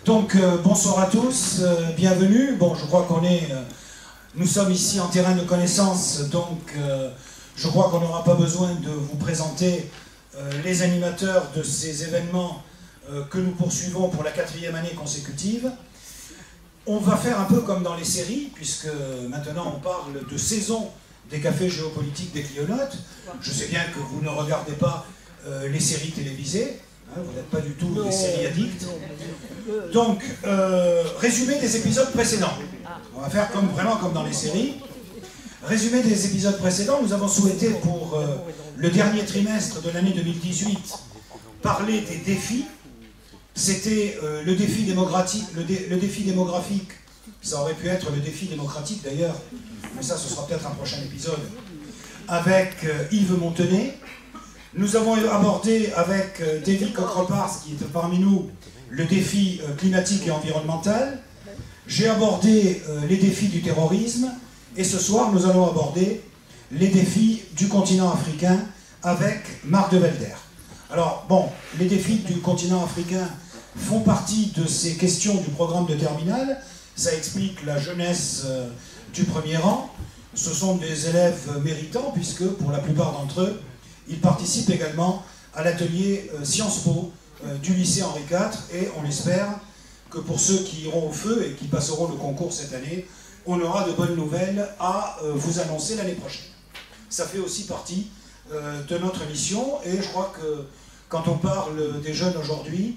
Donc bonsoir à tous, bienvenue. Bon, je crois qu'on est, nous sommes ici en terrain de connaissance, donc je crois qu'on n'aura pas besoin de vous présenter les animateurs de ces événements que nous poursuivons pour la 4e année consécutive. On va faire un peu comme dans les séries, puisque maintenant on parle de saison des cafés géopolitiques des Clionotes. Je sais bien que vous ne regardez pas les séries télévisées, hein, vous n'êtes pas du tout des séries addicts. Donc, résumé des épisodes précédents. On va faire vraiment comme dans les séries. Résumé des épisodes précédents, nous avons souhaité pour le dernier trimestre de l'année 2018 parler des défis. C'était le défi démographique, ça aurait pu être le défi démocratique d'ailleurs, mais ça ce sera peut-être un prochain épisode, avec Yves Montenet. Nous avons abordé avec Davy Cockropars, qui est parmi nous, le défi climatique et environnemental. J'ai abordé les défis du terrorisme, et ce soir nous allons aborder les défis du continent africain avec Marc de Velder. Alors bon, les défis du continent africain font partie de ces questions du programme de terminale. Ça explique la jeunesse du premier rang. Ce sont des élèves méritants, puisque pour la plupart d'entre eux, ils participent également à l'atelier Sciences Po du lycée Henri IV, et on espère que pour ceux qui iront au feu et qui passeront le concours cette année, on aura de bonnes nouvelles à vous annoncer l'année prochaine. Ça fait aussi partie de notre mission, et je crois que quand on parle des jeunes aujourd'hui,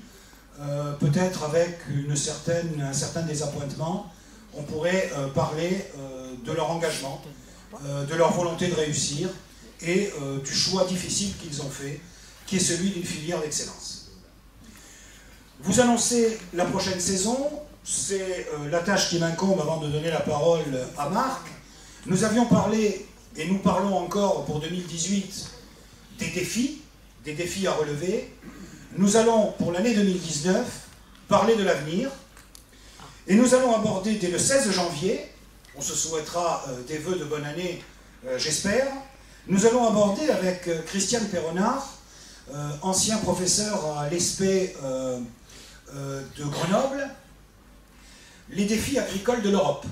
peut-être avec un certain désappointement, on pourrait parler de leur engagement, de leur volonté de réussir et du choix difficile qu'ils ont fait, qui est celui d'une filière d'excellence. Vous annoncez la prochaine saison, c'est la tâche qui m'incombe avant de donner la parole à Marc. Nous avions parlé, et nous parlons encore pour 2018, des défis à relever. Nous allons, pour l'année 2019, parler de l'avenir, et nous allons aborder dès le 16 janvier, on se souhaitera des vœux de bonne année, j'espère, nous allons aborder avec Christiane Perronard, ancien professeur à l'ESP de Grenoble, les défis agricoles de l'Europe.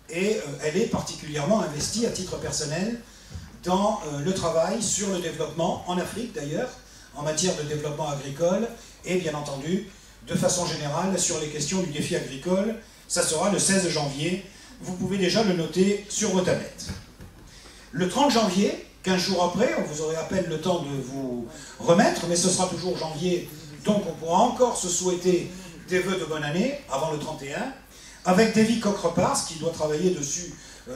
Et elle est particulièrement investie à titre personnel dans le travail sur le développement, en Afrique d'ailleurs, en matière de développement agricole, et bien entendu, de façon générale, sur les questions du défi agricole. Ça sera le 16 janvier, vous pouvez déjà le noter sur vos tablettes. Le 30 janvier, 15 jours après, vous aurez à peine le temps de vous remettre, mais ce sera toujours janvier, donc on pourra encore se souhaiter des vœux de bonne année, avant le 31, avec Davy Cockropars, qui doit travailler dessus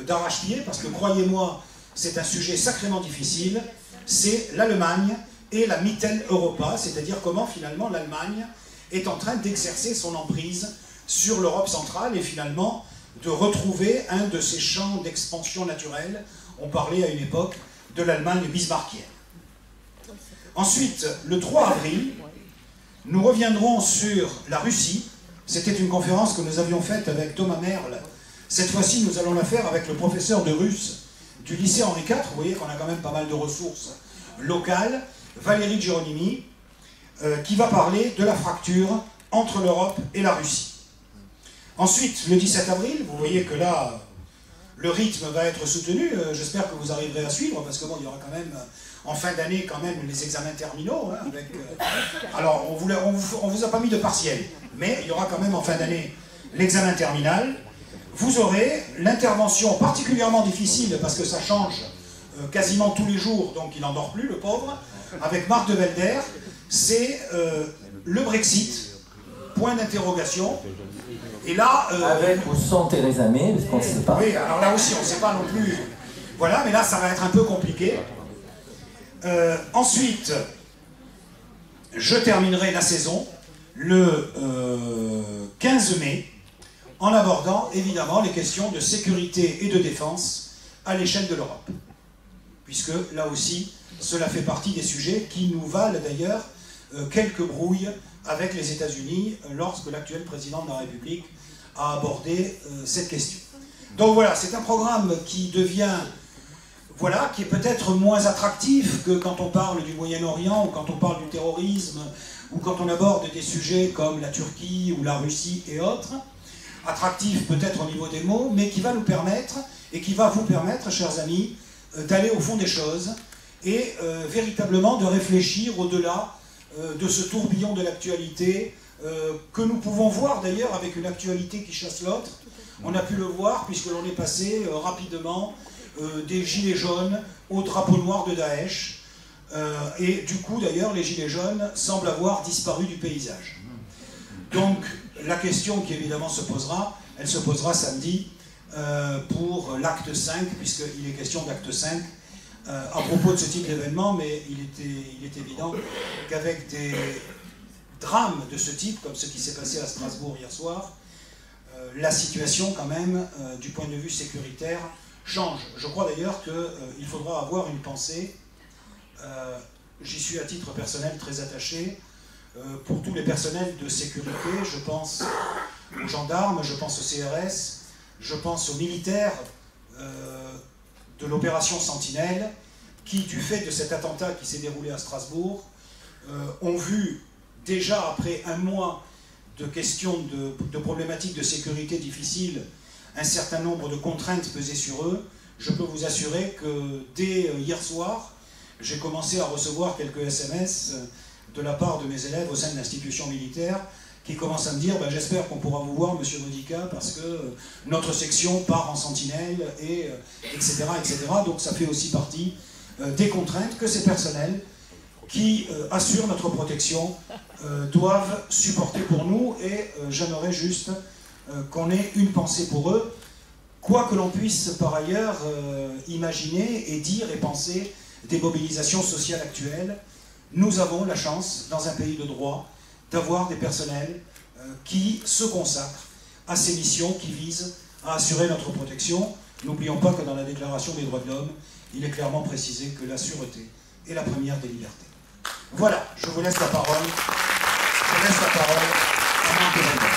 d'arrache-pied, parce que croyez-moi, c'est un sujet sacrément difficile, c'est l'Allemagne et la Mitteleuropa, c'est-à-dire comment finalement l'Allemagne est en train d'exercer son emprise sur l'Europe centrale et finalement de retrouver un de ses champs d'expansion naturelle. On parlait à une époque de l'Allemagne bismarckienne. Ensuite, le 3 avril, nous reviendrons sur la Russie. C'était une conférence que nous avions faite avec Thomas Merle. Cette fois-ci, nous allons la faire avec le professeur de russe du lycée Henri IV. Vous voyez qu'on a quand même pas mal de ressources locales. Valérie Geronimi, qui va parler de la fracture entre l'Europe et la Russie. Ensuite, le 17 avril, vous voyez que là, le rythme va être soutenu. J'espère que vous arriverez à suivre, parce que bon, il y aura quand même, en fin d'année, quand même, les examens terminaux. Hein, avec, alors, on vous a pas mis de partiel, mais il y aura quand même en fin d'année l'examen terminal. Vous aurez l'intervention particulièrement difficile, parce que ça change quasiment tous les jours, donc il n'en dort plus, le pauvre, avec Marc de Velder. C'est le Brexit, point d'interrogation. Et là... avec ou sans Theresa May, parce qu'on ne sait pas. Oui, alors là aussi, on ne sait pas non plus. Voilà, mais là, ça va être un peu compliqué. Ensuite, je terminerai la saison le 15 mai, en abordant évidemment les questions de sécurité et de défense à l'échelle de l'Europe. Puisque là aussi, cela fait partie des sujets qui nous valent d'ailleurs quelques brouilles avec les États-Unis lorsque l'actuel président de la République a abordé cette question. Donc voilà, c'est un programme qui devient, voilà, qui est peut-être moins attractif que quand on parle du Moyen-Orient ou quand on parle du terrorisme ou quand on aborde des sujets comme la Turquie ou la Russie et autres, attractifs peut-être au niveau des mots, mais qui va nous permettre, et qui va vous permettre, chers amis, d'aller au fond des choses et véritablement de réfléchir au-delà de ce tourbillon de l'actualité que nous pouvons voir d'ailleurs avec une actualité qui chasse l'autre. On a pu le voir puisque l'on est passé rapidement des gilets jaunes au drapeau noir de Daesh. Et du coup d'ailleurs les gilets jaunes semblent avoir disparu du paysage. Donc la question qui évidemment se posera, elle se posera samedi pour l'acte 5, puisqu'il est question d'acte 5 à propos de ce type d'événement, mais il est évident qu'avec des drames de ce type, comme ce qui s'est passé à Strasbourg hier soir, la situation quand même, du point de vue sécuritaire, change. Je crois d'ailleurs qu'il faudra avoir une pensée, j'y suis à titre personnel très attaché, pour tous les personnels de sécurité, je pense aux gendarmes, je pense au CRS, je pense aux militaires de l'opération Sentinelle, qui, du fait de cet attentat qui s'est déroulé à Strasbourg, ont vu déjà après un mois de questions de problématiques de sécurité difficiles, un certain nombre de contraintes peser sur eux. Je peux vous assurer que dès hier soir, j'ai commencé à recevoir quelques SMS de la part de mes élèves au sein de l'institution militaire qui commencent à me dire j'espère qu'on pourra vous voir, monsieur Modica, parce que notre section part en sentinelle, et, etc., etc. Donc ça fait aussi partie des contraintes que ces personnels qui assurent notre protection doivent supporter pour nous, et j'aimerais juste qu'on ait une pensée pour eux, quoi que l'on puisse par ailleurs imaginer et dire et penser des mobilisations sociales actuelles. Nous avons la chance, dans un pays de droit, d'avoir des personnels qui se consacrent à ces missions qui visent à assurer notre protection. N'oublions pas que dans la Déclaration des droits de l'homme, il est clairement précisé que la sûreté est la première des libertés. Voilà, je vous laisse la parole. Je laisse la parole à Marc.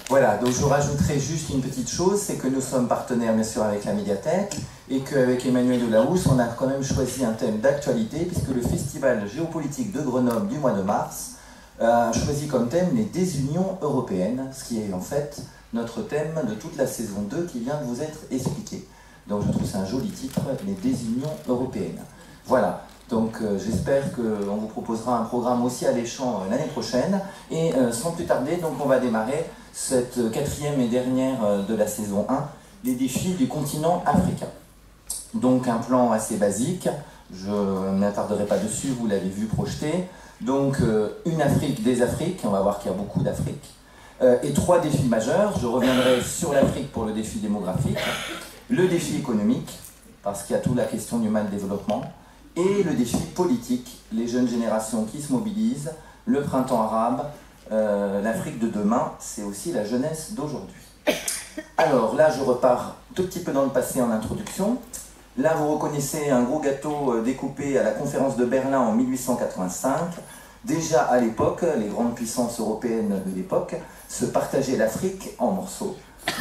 Voilà, donc je rajouterai juste une petite chose, c'est que nous sommes partenaires bien sûr avec la médiathèque, et qu'avec Emmanuel Delahousse, on a quand même choisi un thème d'actualité, puisque le Festival géopolitique de Grenoble du mois de mars a choisi comme thème les désunions européennes, ce qui est en fait notre thème de toute la saison 2 qui vient de vous être expliqué. Donc je trouve c'est un joli titre, les désunions européennes. Voilà, donc j'espère qu'on vous proposera un programme aussi alléchant l'année prochaine, et sans plus tarder, donc on va démarrer cette quatrième et dernière de la saison 1, les défis du continent africain. Donc un plan assez basique, je ne m'attarderai pas dessus, vous l'avez vu projeté. Donc une Afrique des Afriques, on va voir qu'il y a beaucoup d'Afrique, et 3 défis majeurs. Je reviendrai sur l'Afrique pour le défi démographique, le défi économique, parce qu'il y a toute la question du mal développement, et le défi politique, les jeunes générations qui se mobilisent, le printemps arabe, l'Afrique de demain, c'est aussi la jeunesse d'aujourd'hui. Alors là, je repars tout petit peu dans le passé en introduction. Là, vous reconnaissez un gros gâteau découpé à la conférence de Berlin en 1885. Déjà à l'époque, les grandes puissances européennes de l'époque se partageaient l'Afrique en morceaux.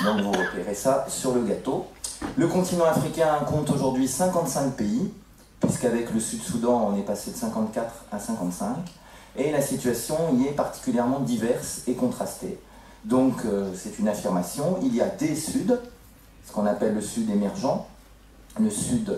Donc vous repérez ça sur le gâteau. Le continent africain compte aujourd'hui 55 pays, puisqu'avec le Sud-Soudan, on est passé de 54 à 55. Et la situation y est particulièrement diverse et contrastée. Donc c'est une affirmation, il y a des Suds, ce qu'on appelle le Sud émergent, le Sud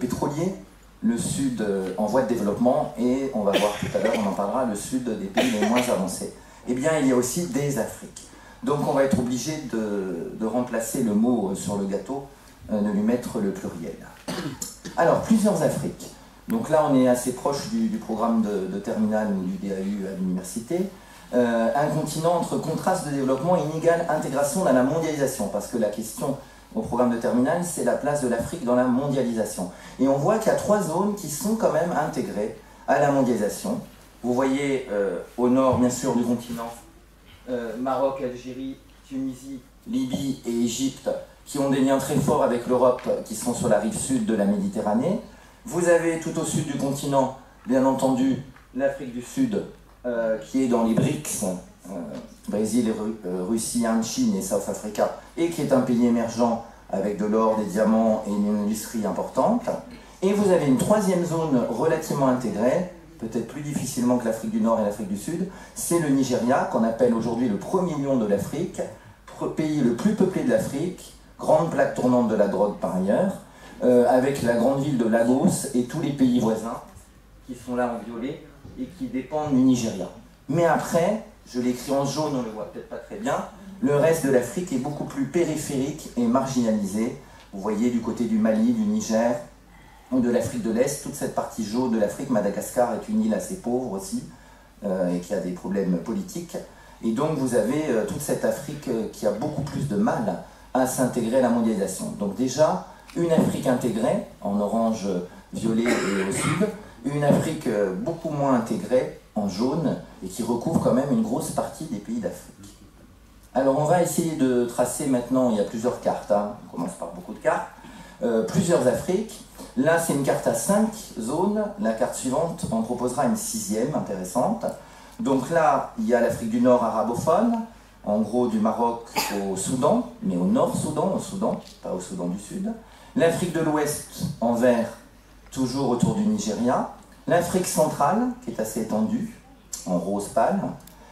pétrolier, le Sud en voie de développement, et on va voir tout à l'heure, on en parlera, le Sud des pays les moins avancés. Eh bien, il y a aussi des Afriques. Donc on va être obligé de remplacer le mot sur le gâteau, de lui mettre le pluriel. Alors, plusieurs Afriques. Donc là, on est assez proche du programme de terminale ou du DAU à l'université. Un continent entre contraste de développement et inégale intégration dans la mondialisation, parce que la question au programme de terminale, c'est la place de l'Afrique dans la mondialisation. Et on voit qu'il y a 3 zones qui sont quand même intégrées à la mondialisation. Vous voyez au nord, bien sûr, du continent, Maroc, Algérie, Tunisie, Libye et Égypte, qui ont des liens très forts avec l'Europe, qui sont sur la rive sud de la Méditerranée. Vous avez tout au sud du continent, bien entendu, l'Afrique du Sud, qui est dans les BRICS, Brésil, Russie, Inde, Chine et South Africa, et qui est un pays émergent avec de l'or, des diamants et une industrie importante. Et vous avez une 3e zone relativement intégrée, peut-être plus difficilement que l'Afrique du Nord et l'Afrique du Sud, c'est le Nigeria, qu'on appelle aujourd'hui le premier lion de l'Afrique, pays le plus peuplé de l'Afrique, grande plaque tournante de la drogue par ailleurs, avec la grande ville de Lagos et tous les pays voisins qui sont là en violet et qui dépendent du Nigeria. Mais après, je l'écris en jaune, on ne le voit peut-être pas très bien, le reste de l'Afrique est beaucoup plus périphérique et marginalisé. Vous voyez du côté du Mali, du Niger, ou de l'Afrique de l'Est, toute cette partie jaune de l'Afrique, Madagascar est une île assez pauvre aussi, et qui a des problèmes politiques. Et donc vous avez toute cette Afrique qui a beaucoup plus de mal à s'intégrer à la mondialisation. Donc déjà, une Afrique intégrée, en orange, violet et au sud, une Afrique beaucoup moins intégrée, en jaune, et qui recouvre quand même une grosse partie des pays d'Afrique. Alors on va essayer de tracer maintenant, il y a plusieurs cartes, hein, on commence par beaucoup de cartes, plusieurs Afriques. Là c'est une carte à 5 zones, la carte suivante en proposera une 6e intéressante. Donc là il y a l'Afrique du Nord arabophone, en gros du Maroc au Soudan, mais au Nord-Soudan, pas au Soudan du Sud. L'Afrique de l'Ouest en vert, toujours autour du Nigeria. L'Afrique centrale, qui est assez étendue, en rose pâle.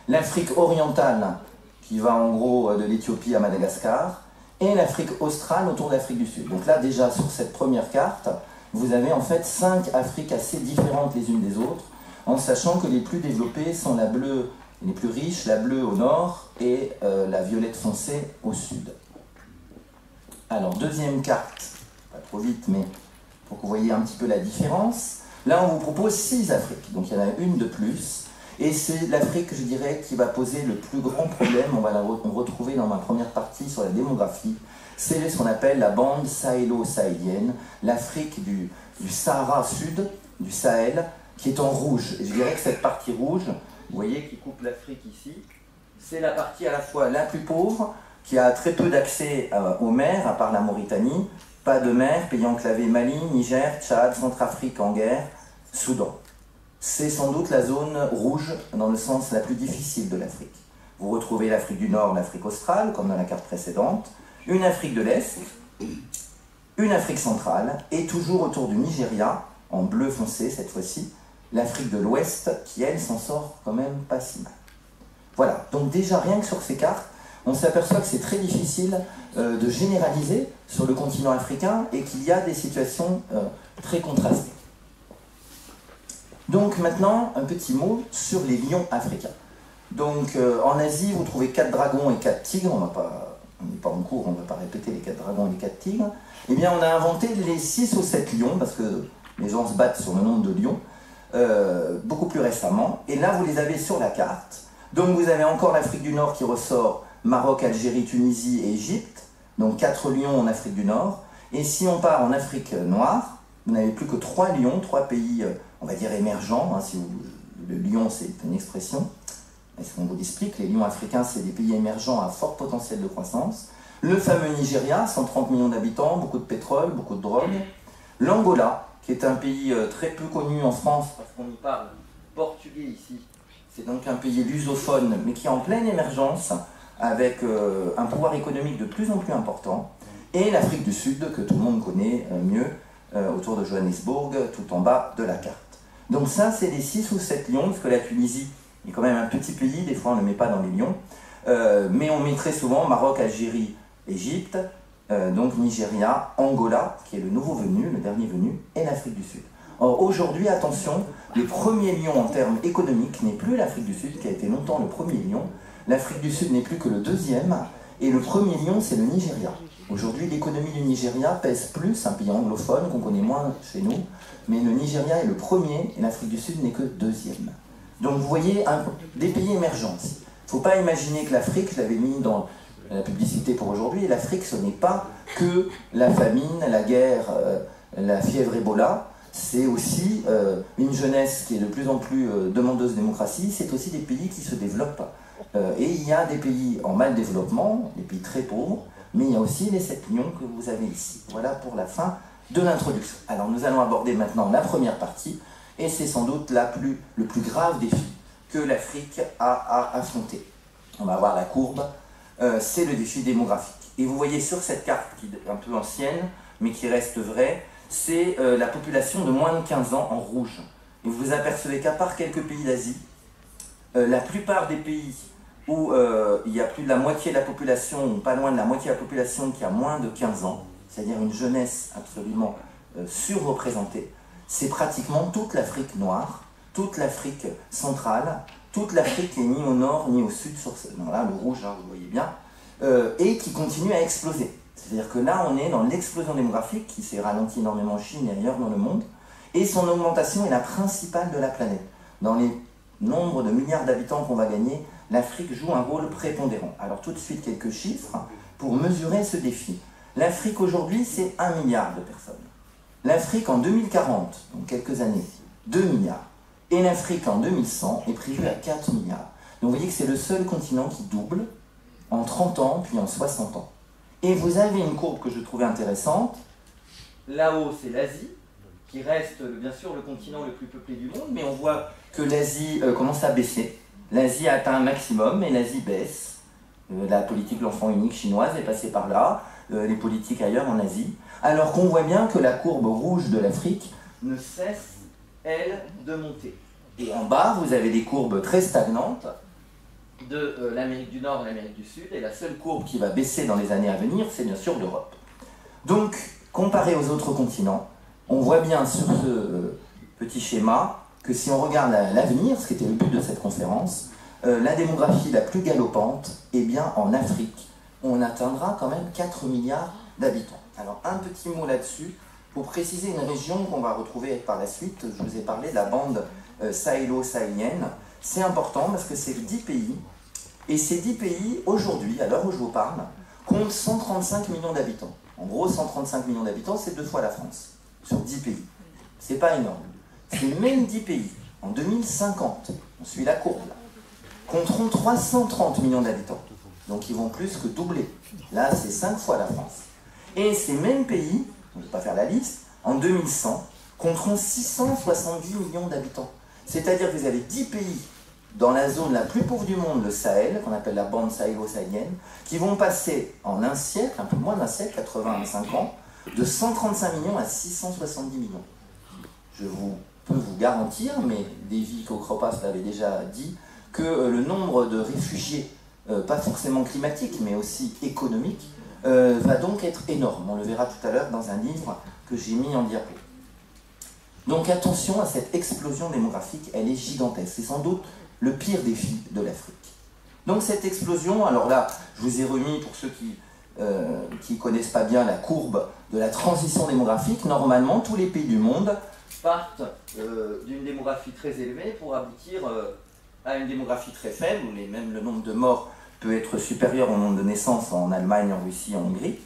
L'Afrique orientale, qui va en gros de l'Éthiopie à Madagascar. Et l'Afrique australe autour de l'Afrique du Sud. Donc là, déjà, sur cette première carte, vous avez en fait 5 Afriques assez différentes les unes des autres, en sachant que les plus développées sont la bleue, les plus riches, la bleue au nord et la violette foncée au sud. Alors, deuxième carte, pas trop vite, mais pour que vous voyez un petit peu la différence. Là, on vous propose 6 Afriques, donc il y en a une de plus. Et c'est l'Afrique, je dirais, qui va poser le plus grand problème. On va la retrouver dans ma première partie sur la démographie. C'est ce qu'on appelle la bande sahélo-sahélienne, l'Afrique du Sahara sud, du Sahel, qui est en rouge. Et je dirais que cette partie rouge, vous voyez, qui coupe l'Afrique ici, c'est la partie à la fois la plus pauvre, qui a très peu d'accès aux mers, à part la Mauritanie, pas de mer, pays enclavés Mali, Niger, Tchad, Centrafrique en guerre, Soudan. C'est sans doute la zone rouge dans le sens la plus difficile de l'Afrique. Vous retrouvez l'Afrique du Nord, l'Afrique australe, comme dans la carte précédente, une Afrique de l'Est, une Afrique centrale, et toujours autour du Nigeria, en bleu foncé cette fois-ci, l'Afrique de l'Ouest, qui elle s'en sort quand même pas si mal. Voilà, donc déjà rien que sur ces cartes, on s'aperçoit que c'est très difficile de généraliser sur le continent africain et qu'il y a des situations très contrastées. Donc maintenant, un petit mot sur les lions africains. Donc en Asie, vous trouvez 4 dragons et 4 tigres. On n'est pas en cours, on ne va pas répéter les 4 dragons et les 4 tigres. Eh bien, on a inventé les 6 ou 7 lions, parce que les gens se battent sur le nombre de lions, beaucoup plus récemment. Et là, vous les avez sur la carte. Donc vous avez encore l'Afrique du Nord qui ressort, Maroc, Algérie, Tunisie et Égypte. Donc 4 lions en Afrique du Nord. Et si on part en Afrique noire, vous n'avez plus que 3 lions, 3 pays, on va dire émergents. Hein, le lion, c'est une expression. Est-ce qu'on vous explique? Les lions africains, c'est des pays émergents à fort potentiel de croissance. Le fameux Nigeria, 130 millions d'habitants, beaucoup de pétrole, beaucoup de drogue. L'Angola, qui est un pays très peu connu en France, parce qu'on y parle portugais ici. C'est donc un pays lusophone, mais qui est en pleine émergence, avec un pouvoir économique de plus en plus important. Et l'Afrique du Sud, que tout le monde connaît mieux, autour de Johannesburg, tout en bas de la carte. Donc ça, c'est les 6 ou 7 lions, parce que la Tunisie est quand même un petit pays, des fois on ne le met pas dans les lions, mais on met très souvent Maroc, Algérie, Égypte, donc Nigeria, Angola, qui est le nouveau venu, le dernier venu, et l'Afrique du Sud. Or aujourd'hui, attention, le premier lion en termes économiques n'est plus l'Afrique du Sud, qui a été longtemps le premier lion. L'Afrique du Sud n'est plus que le deuxième, et le premier lion, c'est le Nigeria. Aujourd'hui, l'économie du Nigeria pèse plus, un pays anglophone qu'on connaît moins chez nous, mais le Nigeria est le premier, et l'Afrique du Sud n'est que deuxième. Donc vous voyez, des pays émergents. Il ne faut pas imaginer que l'Afrique, je l'avais mis dans la publicité pour aujourd'hui, l'Afrique ce n'est pas que la famine, la guerre, la fièvre Ebola, c'est aussi une jeunesse qui est de plus en plus demandeuse de démocratie, c'est aussi des pays qui se développent. Et il y a des pays en mal développement, des pays très pauvres, mais il y a aussi les 7 lions que vous avez ici. Voilà pour la fin de l'introduction. Alors nous allons aborder maintenant la première partie, et c'est sans doute le plus grave défi que l'Afrique a à affronter. On va voir la courbe, c'est le défi démographique. Et vous voyez sur cette carte, qui est un peu ancienne, mais qui reste vraie, c'est la population de moins de 15 ans en rouge. et vous apercevez qu'à part quelques pays d'Asie, la plupart des pays où il y a plus de la moitié de la population, ou pas loin de la moitié de la population qui a moins de 15 ans, c'est-à-dire une jeunesse absolument surreprésentée, c'est pratiquement toute l'Afrique noire, toute l'Afrique centrale, toute l'Afrique qui est ni au nord ni au sud, sur là, le rouge, hein, vous voyez bien, et qui continue à exploser. C'est-à-dire que là, on est dans l'explosion démographique qui s'est ralentie énormément en Chine et ailleurs dans le monde, et son augmentation est la principale de la planète. Dans les nombres de milliards d'habitants qu'on va gagner, l'Afrique joue un rôle prépondérant. Alors tout de suite, quelques chiffres pour mesurer ce défi. L'Afrique aujourd'hui, c'est 1 milliard de personnes. L'Afrique en 2040, donc quelques années, 2 milliards. Et l'Afrique en 2100 est prévue à 4 milliards. Donc vous voyez que c'est le seul continent qui double en 30 ans, puis en 60 ans. Et vous avez une courbe que je trouvais intéressante. Là-haut, c'est l'Asie, qui reste bien sûr le continent le plus peuplé du monde, mais on voit que l'Asie commence à baisser. L'Asie a atteint un maximum et l'Asie baisse. La politique de l'enfant unique chinoise est passée par là, les politiques ailleurs en Asie, alors qu'on voit bien que la courbe rouge de l'Afrique ne cesse, elle, de monter. Et en bas, vous avez des courbes très stagnantes de l'Amérique du Nord et l'Amérique du Sud, et la seule courbe qui va baisser dans les années à venir, c'est bien sûr l'Europe. Donc, comparé aux autres continents, on voit bien sur ce petit schéma que si on regarde l'avenir, ce qui était le but de cette conférence, la démographie la plus galopante, eh bien en Afrique, on atteindra quand même 4 milliards d'habitants. Alors un petit mot là-dessus, pour préciser une région qu'on va retrouver par la suite, je vous ai parlé de la bande sahélo-sahélienne. C'est important parce que c'est 10 pays, et ces 10 pays, aujourd'hui, à l'heure où je vous parle, comptent 135 millions d'habitants. En gros, 135 millions d'habitants, c'est 2 fois la France, sur 10 pays. C'est pas énorme. Ces mêmes 10 pays, en 2050, on suit la courbe là, compteront 330 millions d'habitants. Donc ils vont plus que doubler. Là, c'est 5 fois la France. Et ces mêmes pays, on ne va pas faire la liste, en 2100, compteront 670 millions d'habitants. C'est-à-dire que vous avez 10 pays dans la zone la plus pauvre du monde, le Sahel, qu'on appelle la bande sahélo-sahélienne, qui vont passer en un siècle, un peu moins d'un siècle, 85 ans, de 135 millions à 670 millions. Je peux vous garantir, mais Davy Cocropas l'avait déjà dit, que le nombre de réfugiés, pas forcément climatiques, mais aussi économiques, va donc être énorme. On le verra tout à l'heure dans un livre que j'ai mis en diapo. Donc attention à cette explosion démographique, elle est gigantesque. C'est sans doute le pire défi de l'Afrique. Donc cette explosion, alors là, je vous ai remis, pour ceux qui ne connaissent pas bien la courbe de la transition démographique, normalement, tous les pays du monde partent d'une démographie très élevée pour aboutir à une démographie très faible, où même le nombre de morts peut être supérieur au nombre de naissances en Allemagne, en Russie, en Hongrie,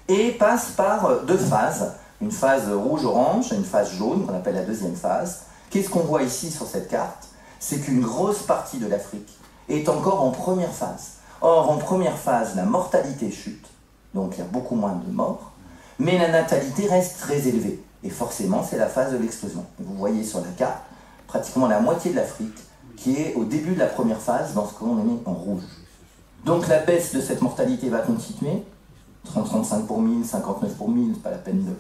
et passent par 2 phases, une phase rouge-orange et une phase jaune, qu'on appelle la deuxième phase. Qu'est-ce qu'on voit ici sur cette carte? C'est qu'une grosse partie de l'Afrique est encore en première phase. Or, en première phase, la mortalité chute, donc il y a beaucoup moins de morts, mais la natalité reste très élevée. Et forcément, c'est la phase de l'explosion. Vous voyez sur la carte, pratiquement la moitié de l'Afrique qui est au début de la première phase dans ce qu'on met en rouge. Donc la baisse de cette mortalité va continuer, 30-35 pour 1000, 59 pour 1000, c'est pas la peine de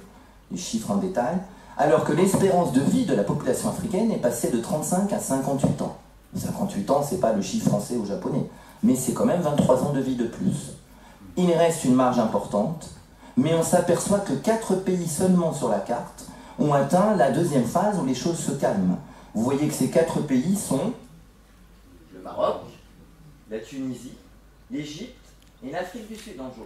les chiffres en détail, alors que l'espérance de vie de la population africaine est passée de 35 à 58 ans. 58 ans, c'est pas le chiffre français ou japonais, mais c'est quand même 23 ans de vie de plus. Il reste une marge importante, mais on s'aperçoit que 4 pays seulement sur la carte ont atteint la deuxième phase où les choses se calment. Vous voyez que ces 4 pays sont le Maroc, la Tunisie, l'Égypte et l'Afrique du Sud en jaune.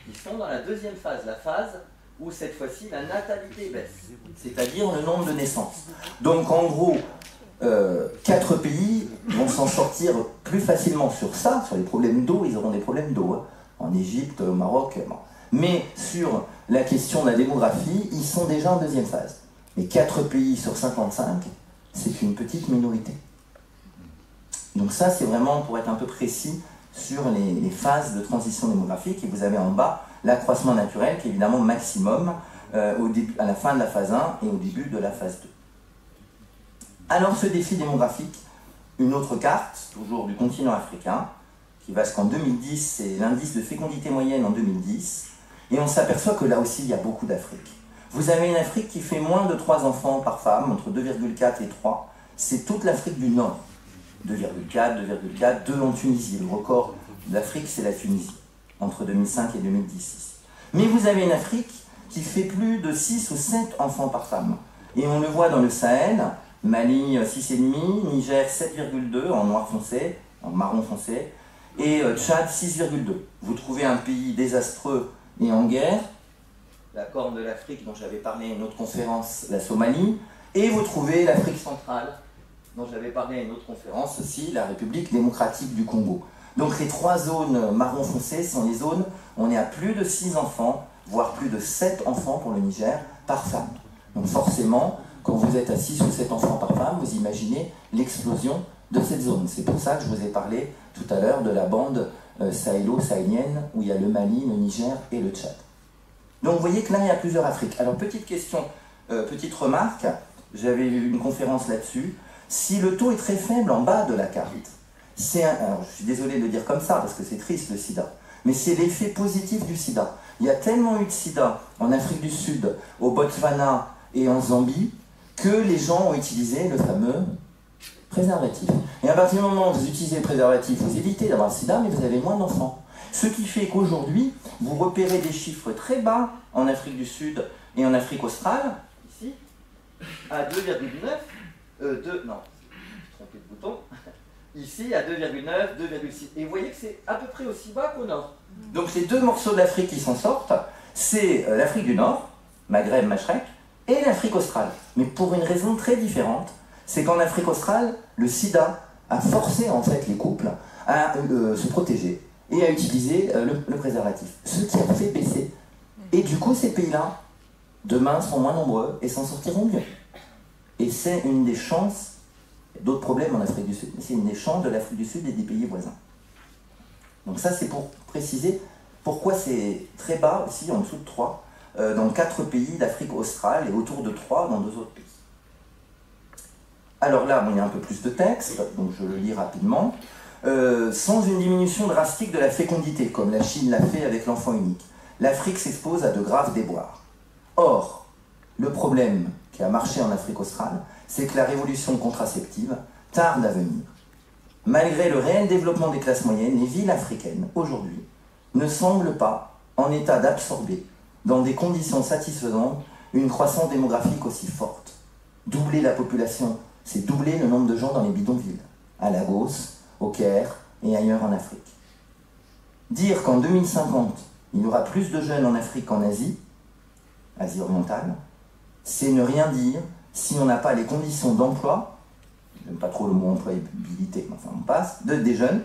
Ils sont dans la deuxième phase, la phase où cette fois-ci la natalité baisse, c'est-à-dire le nombre de naissances. Donc en gros, 4 pays vont s'en sortir plus facilement sur ça, sur les problèmes d'eau, ils auront des problèmes d'eau, hein, en Égypte, au Maroc, bon. Mais sur la question de la démographie, ils sont déjà en deuxième phase. Mais 4 pays sur 55, c'est une petite minorité. Donc ça, c'est vraiment pour être un peu précis sur les phases de transition démographique. Et vous avez en bas l'accroissement naturel qui est évidemment maximum à la fin de la phase 1 et au début de la phase 2. Alors ce défi démographique, une autre carte, toujours du continent africain, qui va jusqu'en 2010, c'est l'indice de fécondité moyenne en 2010, et on s'aperçoit que là aussi il y a beaucoup d'Afrique. Vous avez une Afrique qui fait moins de 3 enfants par femme, entre 2,4 et 3, c'est toute l'Afrique du Nord. 2,4, 2,4, 2 en Tunisie. Le record de l'Afrique, c'est la Tunisie, entre 2005 et 2010. Mais vous avez une Afrique qui fait plus de 6 ou 7 enfants par femme. Et on le voit dans le Sahel, Mali 6,5, Niger 7,2 en noir foncé, en marron foncé, et Tchad 6,2. Vous trouvez un pays désastreux et en guerre, la Corne de l'Afrique dont j'avais parlé à une autre conférence, la Somalie, et vous trouvez l'Afrique centrale, dont j'avais parlé à une autre conférence aussi, la République démocratique du Congo. Donc les 3 zones marron foncé sont les zones où on est à plus de 6 enfants, voire plus de 7 enfants pour le Niger, par femme. Donc forcément, quand vous êtes à 6 ou 7 enfants par femme, vous imaginez l'explosion de cette zone. C'est pour ça que je vous ai parlé tout à l'heure de la bande sahélo-sahélienne, où il y a le Mali, le Niger et le Tchad. Donc vous voyez que là, il y a plusieurs Afriques. Alors petite question, petite remarque, j'avais eu une conférence là-dessus. Si le taux est très faible en bas de la carte, alors je suis désolé de le dire comme ça, parce que c'est triste le sida, mais c'est l'effet positif du sida. Il y a tellement eu de sida en Afrique du Sud, au Botswana et en Zambie, que les gens ont utilisé le fameux préservatif. Et à partir du moment où vous utilisez le préservatif, vous évitez d'avoir le sida, mais vous avez moins d'enfants. Ce qui fait qu'aujourd'hui, vous repérez des chiffres très bas en Afrique du Sud et en Afrique australe, ici, à 2,9, non, je me suis trompé de bouton, ici à 2,9, 2,6. Et vous voyez que c'est à peu près aussi bas qu'au nord. Donc les 2 morceaux d'Afrique qui s'en sortent, c'est l'Afrique du Nord, Maghreb, Machrek, et l'Afrique australe. Mais pour une raison très différente, c'est qu'en Afrique australe, le sida a forcé en fait les couples à se protéger et à utiliser le préservatif. Ce qui a fait baisser. Et du coup, ces pays-là, demain, seront moins nombreux et s'en sortiront mieux. Et c'est une des chances, d'autres problèmes en Afrique du Sud, mais c'est une des chances de l'Afrique du Sud et des pays voisins. Donc ça, c'est pour préciser pourquoi c'est très bas aussi, en dessous de 3, dans 4 pays d'Afrique australe et autour de 3 dans 2 autres pays. Alors là, bon, il y a un peu plus de texte, donc je le lis rapidement. Sans une diminution drastique de la fécondité, comme la Chine l'a fait avec l'enfant unique, l'Afrique s'expose à de graves déboires. Or, le problème qui a marché en Afrique australe, c'est que la révolution contraceptive tarde à venir. Malgré le réel développement des classes moyennes, les villes africaines, aujourd'hui, ne semblent pas en état d'absorber, dans des conditions satisfaisantes, une croissance démographique aussi forte. Doubler la population, c'est doubler le nombre de gens dans les bidonvilles, à Lagos, au Caire et ailleurs en Afrique. Dire qu'en 2050, il y aura plus de jeunes en Afrique qu'en Asie, Asie orientale, c'est ne rien dire si on n'a pas les conditions d'emploi, j'aime pas trop le mot employabilité, mais enfin on passe, des jeunes,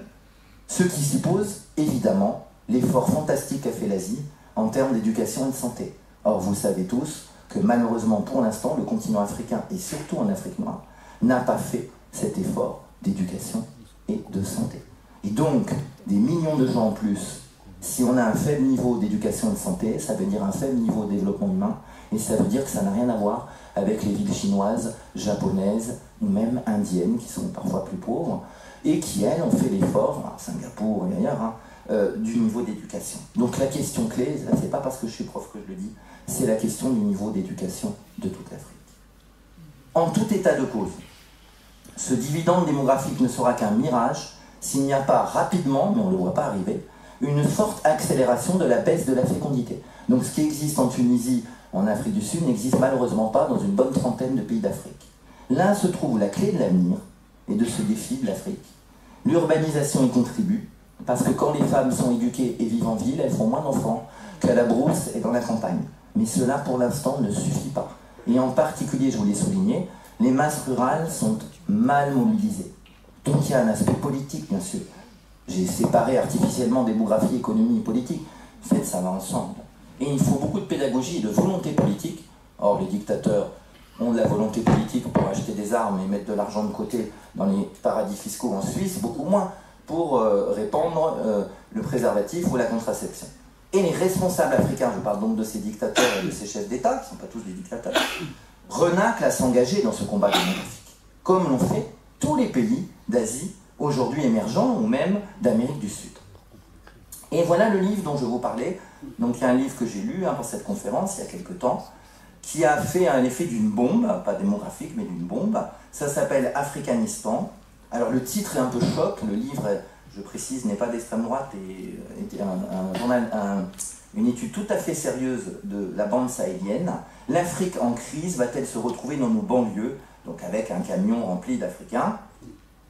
ce qui suppose évidemment l'effort fantastique qu'a fait l'Asie en termes d'éducation et de santé. Or vous savez tous que malheureusement pour l'instant, le continent africain, et surtout en Afrique noire, n'a pas fait cet effort d'éducation et de santé. Et donc, des millions de gens en plus, si on a un faible niveau d'éducation et de santé, ça veut dire un faible niveau de développement humain, et ça veut dire que ça n'a rien à voir avec les villes chinoises, japonaises, ou même indiennes, qui sont parfois plus pauvres, et qui, elles, ont fait l'effort, à Singapour et ailleurs, du niveau d'éducation. Donc la question clé, c'est pas parce que je suis prof que je le dis, c'est la question du niveau d'éducation de toute l'Afrique. En tout état de cause, ce dividende démographique ne sera qu'un mirage s'il n'y a pas rapidement, mais on ne le voit pas arriver, une forte accélération de la baisse de la fécondité. Donc ce qui existe en Tunisie, en Afrique du Sud, n'existe malheureusement pas dans une bonne trentaine de pays d'Afrique. Là se trouve la clé de l'avenir et de ce défi de l'Afrique. L'urbanisation y contribue, parce que quand les femmes sont éduquées et vivent en ville, elles font moins d'enfants qu'à la brousse et dans la campagne. Mais cela, pour l'instant, ne suffit pas. Et en particulier, je vous l'ai souligné, les masses rurales sont mal mobilisées. Donc il y a un aspect politique, bien sûr. J'ai séparé artificiellement démographie, économie et politique. En fait, ça va ensemble. Et il faut beaucoup de pédagogie et de volonté politique. Or, les dictateurs ont de la volonté politique pour acheter des armes et mettre de l'argent de côté dans les paradis fiscaux en Suisse, beaucoup moins pour répandre le préservatif ou la contraception. Et les responsables africains, je parle donc de ces dictateurs et de ces chefs d'État, qui ne sont pas tous des dictateurs, renâclent à s'engager dans ce combat démographique, comme l'ont fait tous les pays d'Asie, aujourd'hui émergents, ou même d'Amérique du Sud. Et voilà le livre dont je vous parlais. Donc il y a un livre que j'ai lu pour cette conférence il y a quelque temps, qui a fait un effet d'une bombe, pas démographique, mais d'une bombe. Ça s'appelle Africanistan. Alors le titre est un peu choc, le livre, je précise, n'est pas d'extrême droite et était une étude tout à fait sérieuse de la bande sahélienne. L'Afrique en crise va-t-elle se retrouver dans nos banlieues, donc avec un camion rempli d'Africains?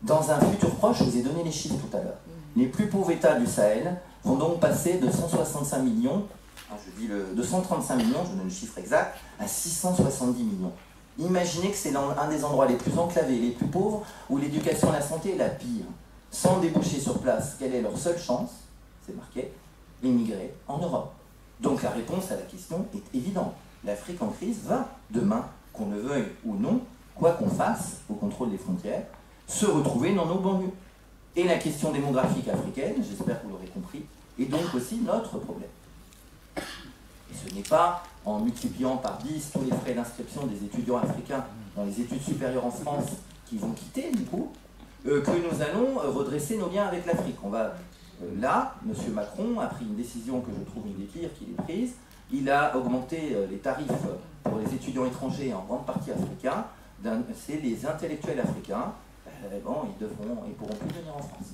Dans un futur proche, je vous ai donné les chiffres tout à l'heure. Les plus pauvres États du Sahel vont donc passer de 165 millions, de 135 millions, je donne le chiffre exact, à 670 millions. Imaginez que c'est un des endroits les plus enclavés, les plus pauvres, où l'éducation et la santé est la pire. Sans déboucher sur place, quelle est leur seule chance? C'est marqué, émigrer en Europe. Donc la réponse à la question est évidente. L'Afrique en crise va, demain, qu'on le veuille ou non, quoi qu'on fasse au contrôle des frontières, se retrouver dans nos banlieues. Et la question démographique africaine, j'espère que vous l'aurez compris, est donc aussi notre problème. Et ce n'est pas en multipliant par 10 tous les frais d'inscription des étudiants africains dans les études supérieures en France qui vont quitter, du coup, que nous allons redresser nos liens avec l'Afrique. Là, M. Macron a pris une décision que je trouve une des pires qu'il ait prise. Il a augmenté les tarifs pour les étudiants étrangers, en grande partie africains. C'est les intellectuels africains. Ils pourront plus venir en France.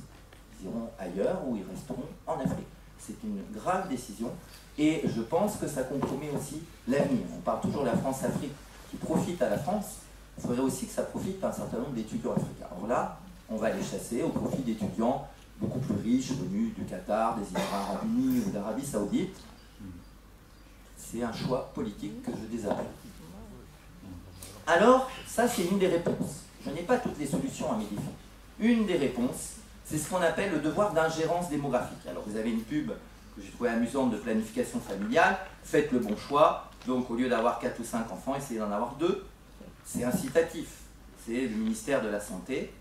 Ils iront ailleurs ou ils resteront en Afrique. C'est une grave décision et je pense que ça compromet aussi l'avenir. On parle toujours de la France-Afrique qui profite à la France. Il faudrait aussi que ça profite à un certain nombre d'étudiants africains. Alors là, on va les chasser au profit d'étudiants beaucoup plus riches, venus du Qatar, des Émirats Arabes Unis ou d'Arabie Saoudite. C'est un choix politique que je désapprouve. Alors, ça c'est une des réponses. Je n'ai pas toutes les solutions à mes défis. Une des réponses, c'est ce qu'on appelle le devoir d'ingérence démographique. Alors vous avez une pub que j'ai trouvée amusante de planification familiale, faites le bon choix, donc au lieu d'avoir 4 ou 5 enfants, essayez d'en avoir 2. C'est incitatif, c'est le ministère de la Santé.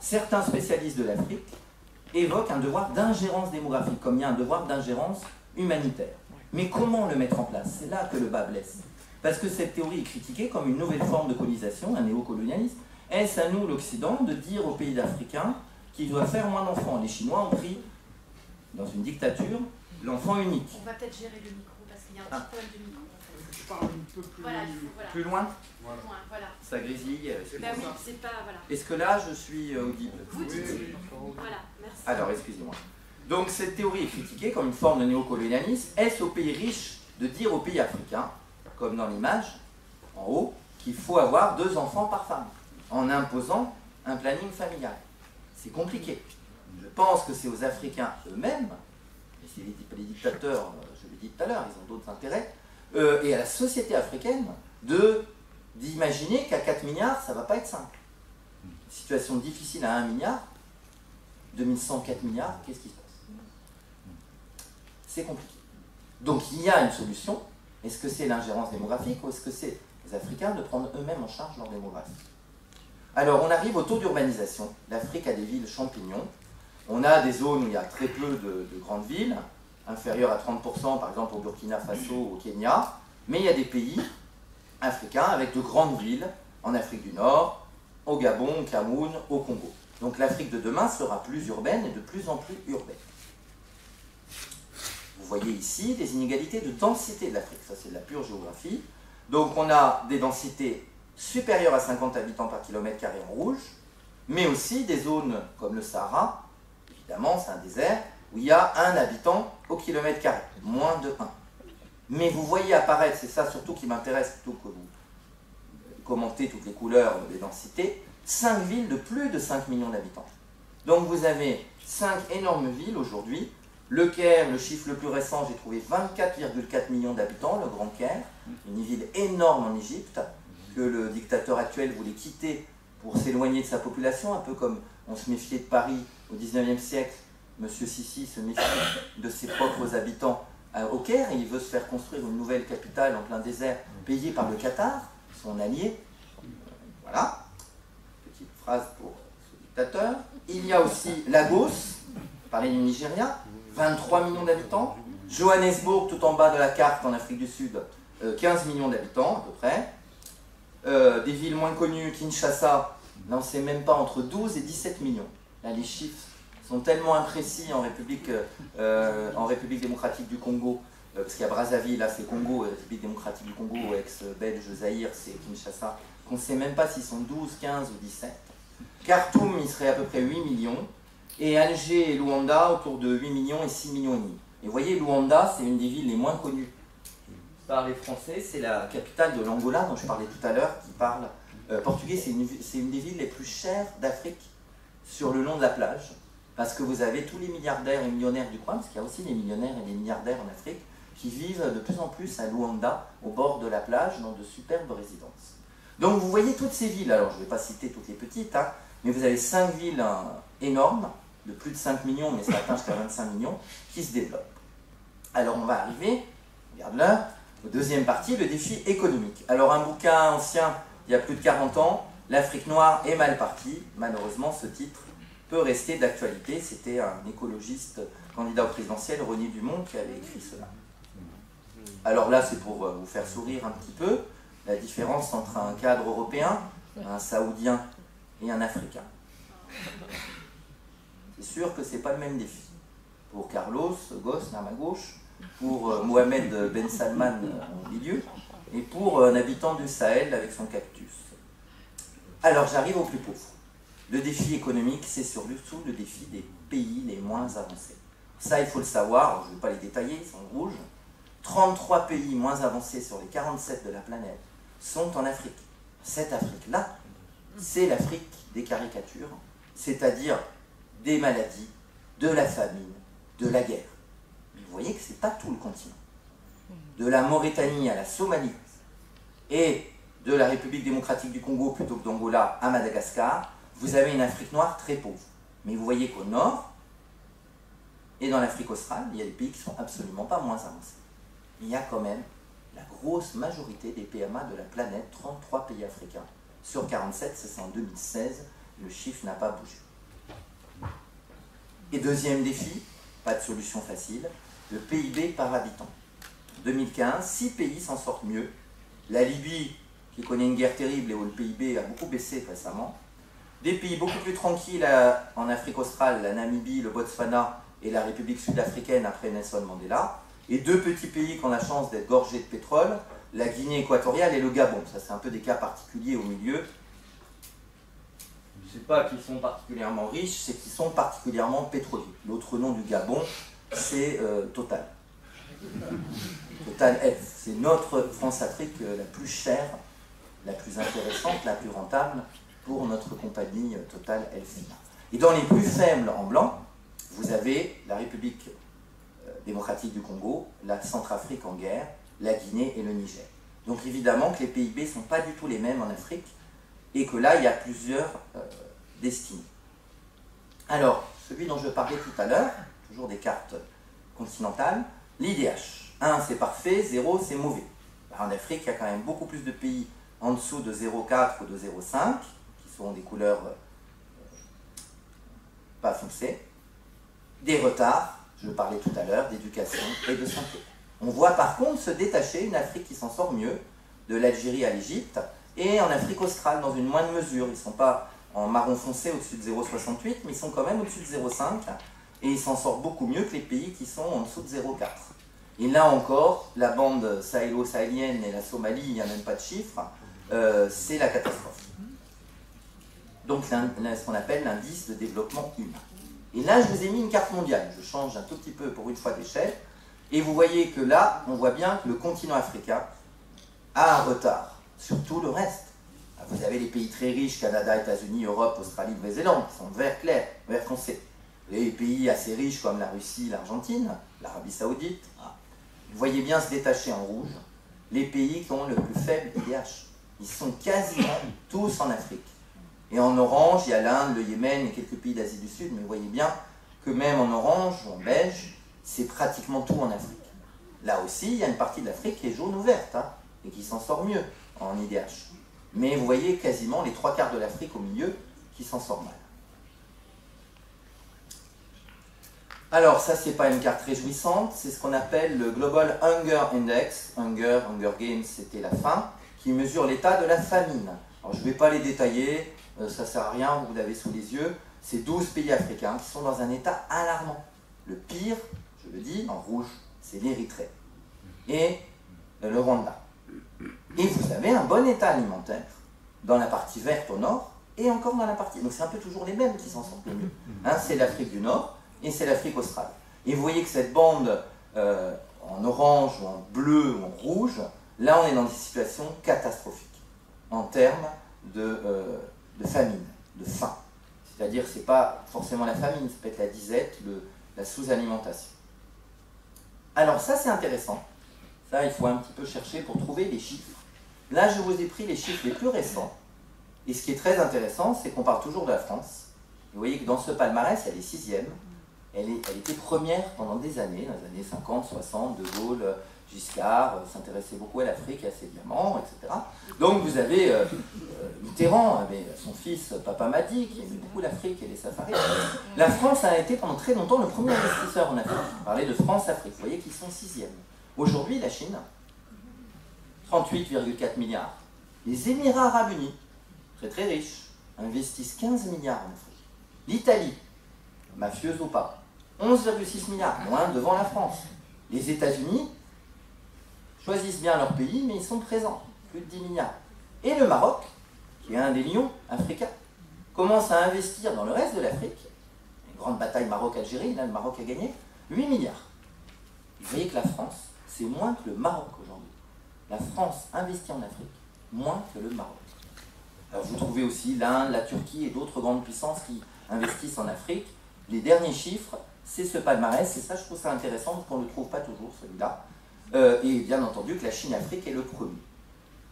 Certains spécialistes de l'Afrique évoquent un devoir d'ingérence démographique, comme il y a un devoir d'ingérence humanitaire. Mais comment le mettre en place? C'est là que le bas blesse. Parce que cette théorie est critiquée comme une nouvelle forme de colonisation, un néocolonialisme. Est-ce à nous, l'Occident, de dire aux pays africains qu'ils doivent faire moins d'enfants? Les Chinois ont pris, dans une dictature, l'enfant unique. On va peut-être gérer le micro, parce qu'il y a un petit problème de micro. Tu parles un peu plus, voilà. Plus loin? Voilà. Ça grésille. Ben oui, c'est pas... Voilà. Est-ce que là, je suis audible? Vous dites. Voilà, merci. Alors, excusez-moi. Donc, cette théorie est critiquée comme une forme de néocolonialisme. Est-ce aux pays riches de dire aux pays africains, comme dans l'image, en haut, qu'il faut avoir 2 enfants par femme, en imposant un planning familial? C'est compliqué. Je pense que c'est aux Africains eux-mêmes, et c'est les dictateurs, je l'ai dit tout à l'heure, ils ont d'autres intérêts, et à la société africaine d'imaginer qu'à 4 milliards, ça ne va pas être simple. Situation difficile à 1 milliard, 2100, 4 milliards, qu'est-ce qui se passe? C'est compliqué. Donc il y a une solution. Est-ce que c'est l'ingérence démographique ou est-ce que c'est les Africains de prendre eux-mêmes en charge leur démographie? Alors on arrive au taux d'urbanisation. L'Afrique a des villes champignons. On a des zones où il y a très peu de grandes villes, inférieures à 30% par exemple au Burkina Faso ou au Kenya, mais il y a des pays africains avec de grandes villes, en Afrique du Nord, au Gabon, au Cameroun, au Congo. Donc l'Afrique de demain sera plus urbaine et de plus en plus urbaine. Vous voyez ici des inégalités de densité de l'Afrique, ça c'est de la pure géographie. Donc on a des densités supérieures à 50 habitants par kilomètre carré en rouge, mais aussi des zones comme le Sahara, évidemment c'est un désert, où il y a 1 habitant au kilomètre carré, moins de 1. Mais vous voyez apparaître, c'est ça surtout qui m'intéresse plutôt que vous commentez toutes les couleurs des densités, 5 villes de plus de 5 millions d'habitants. Donc vous avez 5 énormes villes aujourd'hui. Le Caire, le chiffre le plus récent, j'ai trouvé 24,4 millions d'habitants, le Grand Caire, une ville énorme en Égypte, que le dictateur actuel voulait quitter pour s'éloigner de sa population, un peu comme on se méfiait de Paris au 19e siècle. Monsieur Sisi se méfie de ses propres habitants au Caire et il veut se faire construire une nouvelle capitale en plein désert, payée par le Qatar, son allié. Voilà, petite phrase pour ce dictateur. Il y a aussi Lagos, parler du Nigeria, 23 millions d'habitants. Johannesburg, tout en bas de la carte en Afrique du Sud, 15 millions d'habitants à peu près. Des villes moins connues, Kinshasa, là on ne sait même pas, entre 12 et 17 millions. Là les chiffres sont tellement imprécis en République démocratique du Congo, parce qu'il y a Brazzaville, là c'est Congo, République démocratique du Congo, ex-belge Zaïre, c'est Kinshasa qu'on ne sait même pas s'ils sont 12, 15 ou 17. Khartoum, il serait à peu près 8 millions. Et Alger et Luanda, autour de 8 millions et 6 millions et demi. Et vous voyez, Luanda, c'est une des villes les moins connues par les Français. C'est la capitale de l'Angola, dont je parlais tout à l'heure, qui parle portugais. C'est une des villes les plus chères d'Afrique sur le long de la plage. Parce que vous avez tous les milliardaires et millionnaires du coin, parce qu'il y a aussi des millionnaires et des milliardaires en Afrique, qui vivent de plus en plus à Luanda, au bord de la plage, dans de superbes résidences. Donc vous voyez toutes ces villes, alors je ne vais pas citer toutes les petites, hein, mais vous avez 5 villes énormes, de plus de 5 millions, mais ça atteint jusqu'à 25 millions, qui se développent. Alors on va arriver, regarde là, aux deuxième partie, le défi économique. Alors un bouquin ancien, il y a plus de 40 ans, L'Afrique noire est mal partie. Malheureusement, ce titre peut rester d'actualité. C'était un écologiste candidat au présidentiel, René Dumont, qui avait écrit cela. Alors là, c'est pour vous faire sourire un petit peu, la différence entre un cadre européen, un saoudien et un africain. C'est sûr que ce n'est pas le même défi. Pour Carlos Ghosn à ma gauche, pour Mohamed Ben Salman au milieu, et pour un habitant du Sahel avec son cactus. Alors j'arrive au plus pauvre. Le défi économique, c'est surtout le défi des pays les moins avancés. Ça, il faut le savoir, je ne vais pas les détailler, ils sont rouges. 33 pays moins avancés sur les 47 de la planète sont en Afrique. Cette Afrique-là, c'est l'Afrique des caricatures, c'est-à-dire des maladies, de la famine, de la guerre. Vous voyez que ce n'est pas tout le continent. De la Mauritanie à la Somalie et de la République démocratique du Congo plutôt que d'Angola à Madagascar, vous avez une Afrique noire très pauvre. Mais vous voyez qu'au nord et dans l'Afrique australe, il y a des pays qui ne sont absolument pas moins avancés. Il y a quand même la grosse majorité des PMA de la planète, 33 pays africains. Sur 47, c'est en 2016, le chiffre n'a pas bougé. Et deuxième défi, pas de solution facile, le PIB par habitant. 2015, 6 pays s'en sortent mieux. La Libye, qui connaît une guerre terrible et où le PIB a beaucoup baissé récemment. Des pays beaucoup plus tranquilles en Afrique australe, la Namibie, le Botswana et la République sud-africaine après Nelson Mandela. Et 2 petits pays qui ont la chance d'être gorgés de pétrole, la Guinée équatoriale et le Gabon. Ça, c'est un peu des cas particuliers au milieu. Je ne sais pas qu'ils sont particulièrement riches, c'est qu'ils sont particulièrement pétroliers. L'autre nom du Gabon, c'est Total. Total F. C'est notre France-Afrique la plus chère, la plus intéressante, la plus rentable pour notre compagnie Total Elf. Et dans les plus faibles en blanc, vous avez la République démocratique du Congo, la Centrafrique en guerre, la Guinée et le Niger. Donc évidemment que les PIB ne sont pas du tout les mêmes en Afrique et que là, il y a plusieurs destinées. Alors, celui dont je parlais tout à l'heure, toujours des cartes continentales, l'IDH. 1, c'est parfait, 0, c'est mauvais. En Afrique, il y a quand même beaucoup plus de pays en dessous de 0,4 ou de 0,5, qui sont des couleurs pas foncées. Des retards, je parlais tout à l'heure, d'éducation et de santé. On voit par contre se détacher une Afrique qui s'en sort mieux, de l'Algérie à l'Égypte, et en Afrique australe dans une moindre mesure. Ils ne sont pas en marron foncé au-dessus de 0,68, mais ils sont quand même au-dessus de 0,5, et ils s'en sortent beaucoup mieux que les pays qui sont en dessous de 0,4. Et là encore, la bande sahélo-sahélienne et la Somalie, il n'y a même pas de chiffres, c'est la catastrophe. Donc ce qu'on appelle l'indice de développement humain. Et là, je vous ai mis une carte mondiale. Je change un tout petit peu pour une fois d'échelle. Et vous voyez que là, on voit bien que le continent africain a un retard sur tout le reste. Vous avez les pays très riches, Canada, États-Unis, Europe, Australie, Nouvelle-Zélande, qui sont vert clair, vert foncé. Les pays assez riches comme la Russie, l'Argentine, l'Arabie Saoudite. Vous voyez bien se détacher en rouge les pays qui ont le plus faible IDH. Ils sont quasiment tous en Afrique. Et en orange, il y a l'Inde, le Yémen et quelques pays d'Asie du Sud, mais vous voyez bien que même en orange ou en beige, c'est pratiquement tout en Afrique. Là aussi, il y a une partie de l'Afrique qui est jaune ou verte, et qui s'en sort mieux en IDH. Mais vous voyez quasiment les 3/4 de l'Afrique au milieu qui s'en sort mal. Alors ça, c'est pas une carte réjouissante, c'est ce qu'on appelle le Global Hunger Index. Hunger Games, c'était la faim, qui mesure l'état de la famine. Alors je ne vais pas les détailler, ça ne sert à rien, vous l'avez sous les yeux. C'est 12 pays africains qui sont dans un état alarmant. Le pire, je le dis, en rouge, c'est l'Érythrée et le Rwanda. Et vous avez un bon état alimentaire, dans la partie verte au nord, et encore dans la partie... Donc c'est un peu toujours les mêmes qui s'en sortent le mieux. Hein, c'est l'Afrique du Nord et c'est l'Afrique australe. Et vous voyez que cette bande en orange ou en bleu ou en rouge, là on est dans des situations catastrophiques en termes de famine, de faim. C'est-à-dire que ce n'est pas forcément la famine, ça peut être la disette, la sous-alimentation. Alors ça c'est intéressant. Ça il faut un petit peu chercher pour trouver les chiffres. Là je vous ai pris les chiffres les plus récents. Et ce qui est très intéressant, c'est qu'on parle toujours de la France. Vous voyez que dans ce palmarès, elle est 6e. Elle était première pendant des années, dans les années 50, 60, De Gaulle, Giscard, s'intéressait beaucoup à l'Afrique, à ses diamants, etc. Donc vous avez Mitterrand, avec son fils Papa Madi, qui aimait beaucoup l'Afrique et les safaris. La France a été pendant très longtemps le premier investisseur en Afrique. On parlait de France-Afrique, vous voyez qu'ils sont 6e. Aujourd'hui, la Chine, 38,4 milliards. Les Émirats Arabes Unis, très très riches, investissent 15 milliards en Afrique. L'Italie, mafieuse ou pas, 11,6 milliards, loin devant la France. Les États-Unis choisissent bien leur pays, mais ils sont présents, plus de 10 milliards. Et le Maroc, qui est un des lions africains, commence à investir dans le reste de l'Afrique. Une grande bataille Maroc-Algérie, là le Maroc a gagné, 8 milliards. Vous voyez que la France, c'est moins que le Maroc aujourd'hui. La France investit en Afrique, moins que le Maroc. Alors vous trouvez aussi l'Inde, la Turquie et d'autres grandes puissances qui investissent en Afrique. Les derniers chiffres, c'est ce palmarès, et ça je trouve ça intéressant parce qu'on ne le trouve pas toujours celui-là. Et bien entendu que la Chine-Afrique est le premier.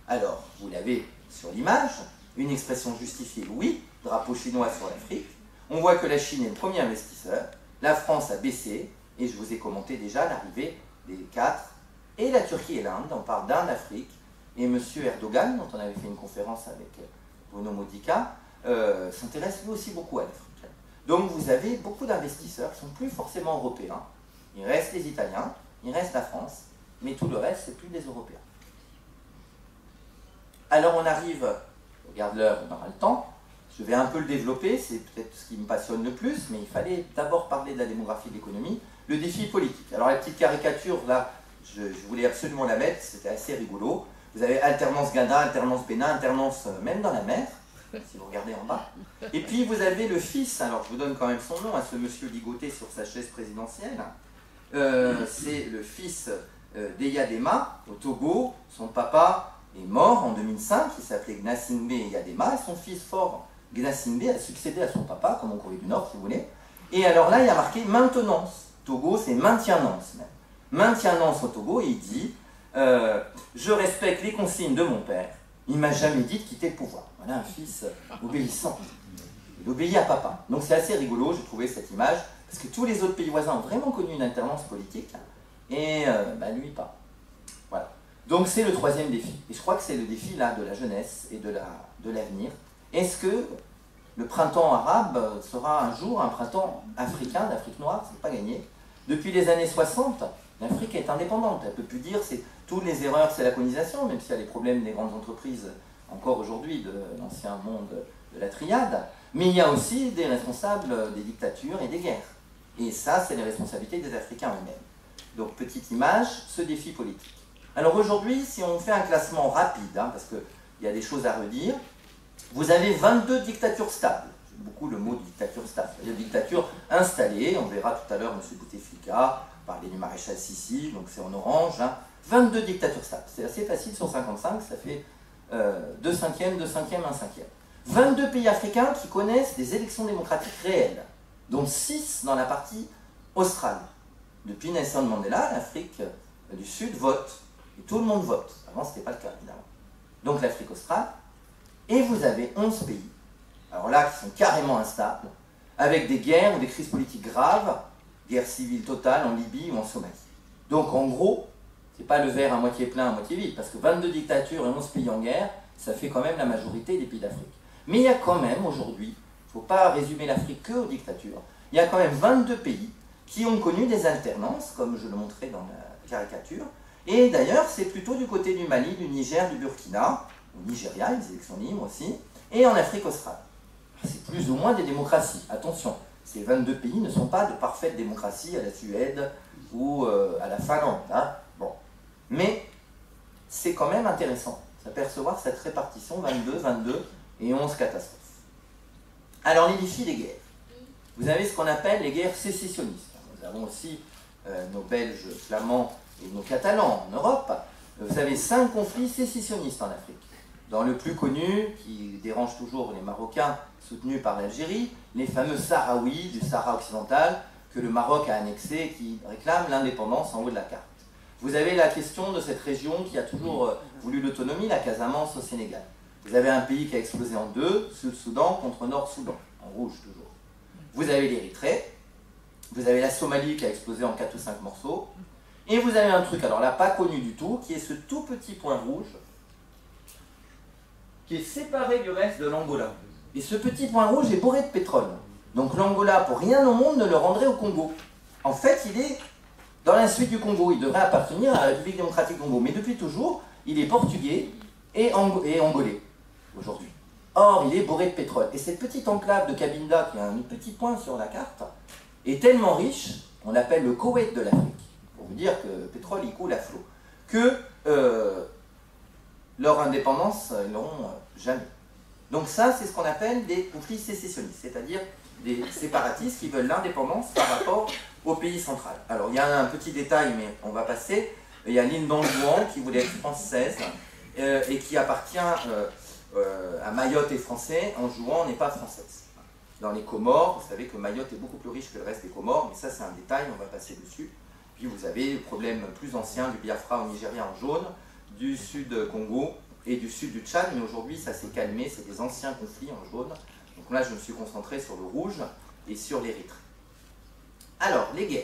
Alors, vous l'avez sur l'image, une expression justifiée, oui, drapeau chinois sur l'Afrique. On voit que la Chine est le premier investisseur, la France a baissé, et je vous ai commenté déjà l'arrivée des 4, et la Turquie et l'Inde, on parle d'Inde, Afrique, et M. Erdogan, dont on avait fait une conférence avec Bruno Modica, s'intéresse lui aussi beaucoup à l'Afrique. Donc vous avez beaucoup d'investisseurs qui ne sont plus forcément européens. Il reste les Italiens, il reste la France, mais tout le reste, c'est plus des Européens. Alors on arrive, je regarde l'heure, on aura le temps, je vais un peu le développer, c'est peut-être ce qui me passionne le plus, mais il fallait d'abord parler de la démographie et de l'économie, le défi politique. Alors la petite caricature, là, je voulais absolument la mettre, c'était assez rigolo. Vous avez alternance Ghana, alternance Bénin, alternance même dans la mer, si vous regardez en bas. Et puis vous avez le fils, alors je vous donne quand même son nom, à ce monsieur ligoté sur sa chaise présidentielle. C'est le fils d'Eyadema au Togo. Son papa est mort en 2005, il s'appelait Gnassingbé Eyadema, et son fils fort, Gnassingbé, a succédé à son papa, comme en Corée du Nord si vous voulez. Et alors là, il y a marqué maintenance. Togo, c'est maintenance même. Maintenance au Togo, et il dit je respecte les consignes de mon père, il m'a jamais dit de quitter le pouvoir. Voilà un fils obéissant. Il obéit à papa. Donc c'est assez rigolo, j'ai trouvé cette image, parce que tous les autres pays voisins ont vraiment connu une alternance politique, et lui pas. Voilà. Donc c'est le troisième défi. Et je crois que c'est le défi là de la jeunesse et de l'avenir. Est-ce que le printemps arabe sera un jour un printemps africain, d'Afrique noire? C'est pas gagné. Depuis les années 60, l'Afrique est indépendante. Elle ne peut plus dire c'est toutes les erreurs, c'est la colonisation, même s'il y a les problèmes des grandes entreprises encore aujourd'hui de l'ancien monde de la triade. Mais il y a aussi des responsables des dictatures et des guerres. Et ça, c'est les responsabilités des Africains eux-mêmes. Donc, petite image, ce défi politique. Alors aujourd'hui, si on fait un classement rapide, parce qu'il y a des choses à redire, vous avez 22 dictatures stables. J'aime beaucoup le mot dictature stable. C'est-à-dire dictature installée. On verra tout à l'heure M. Bouteflika parler du maréchal Sissi, donc c'est en orange. 22 dictatures stables. C'est assez facile sur 55, ça fait 2 cinquièmes, 2 cinquièmes, 1 cinquième. 22 pays africains qui connaissent des élections démocratiques réelles, dont 6 dans la partie australe. Depuis Nelson Mandela, l'Afrique du Sud vote. Et tout le monde vote. Avant, ce n'était pas le cas, évidemment. Donc l'Afrique australe. Et vous avez 11 pays, alors là, qui sont carrément instables, avec des guerres ou des crises politiques graves, guerre civile totale en Libye ou en Somalie. Donc en gros, c'est pas le verre à moitié plein, à moitié vide, parce que 22 dictatures et 11 pays en guerre, ça fait quand même la majorité des pays d'Afrique. Mais il y a quand même aujourd'hui, il ne faut pas résumer l'Afrique que aux dictatures, il y a quand même 22 pays qui ont connu des alternances, comme je le montrais dans la caricature, et d'ailleurs c'est plutôt du côté du Mali, du Niger, du Burkina, au Nigeria, les élections libres aussi, et en Afrique australe. C'est plus ou moins des démocraties, attention, ces 22 pays ne sont pas de parfaites démocraties à la Suède ou à la Finlande. Bon. Mais c'est quand même intéressant. d'apercevoir cette répartition 22, 22 et 11 catastrophes. Alors les défis des guerres. Vous avez ce qu'on appelle les guerres sécessionnistes. Nous avons aussi nos Belges, Flamands et nos Catalans en Europe. Vous avez 5 conflits sécessionnistes en Afrique. Dans le plus connu, qui dérange toujours les Marocains, soutenu par l'Algérie, les fameux Sahraouis du Sahara occidental que le Maroc a annexé et qui réclament l'indépendance en haut de la carte. Vous avez la question de cette région qui a toujours voulu l'autonomie, la Casamance au Sénégal. Vous avez un pays qui a explosé en deux, Sud-Soudan contre Nord-Soudan, en rouge toujours. Vous avez l'Érythrée, vous avez la Somalie qui a explosé en 4 ou 5 morceaux, et vous avez un truc, alors là, pas connu du tout, qui est ce tout petit point rouge, qui est séparé du reste de l'Angola. Et ce petit point rouge est bourré de pétrole. Donc l'Angola, pour rien au monde, ne le rendrait au Congo. En fait, il est dans la suite du Congo. Il devrait appartenir à la République démocratique du Congo. Mais depuis toujours, il est portugais et angolais, aujourd'hui. Or, il est bourré de pétrole. Et cette petite enclave de Cabinda, qui a un petit point sur la carte, est tellement riche, on l'appelle le Koweït de l'Afrique. Pour vous dire que le pétrole, il coule à flot. Que leur indépendance, ils n'auront jamais. Donc ça, c'est ce qu'on appelle des conflits sécessionnistes, c'est-à-dire des séparatistes qui veulent l'indépendance par rapport au pays central. Alors, il y a un petit détail, mais on va passer. Il y a l'île d'Anjouan qui voulait être française et qui appartient à Mayotte et français. Anjouan n'est pas française. Dans les Comores, vous savez que Mayotte est beaucoup plus riche que le reste des Comores, mais ça, c'est un détail, on va passer dessus. Puis vous avez le problème plus ancien du Biafra au Nigeria en jaune, du sud Congo et du sud du Tchad, mais aujourd'hui ça s'est calmé, c'est des anciens conflits en jaune. Donc là je me suis concentré sur le rouge et sur l'Érythrée. Alors, les guerres.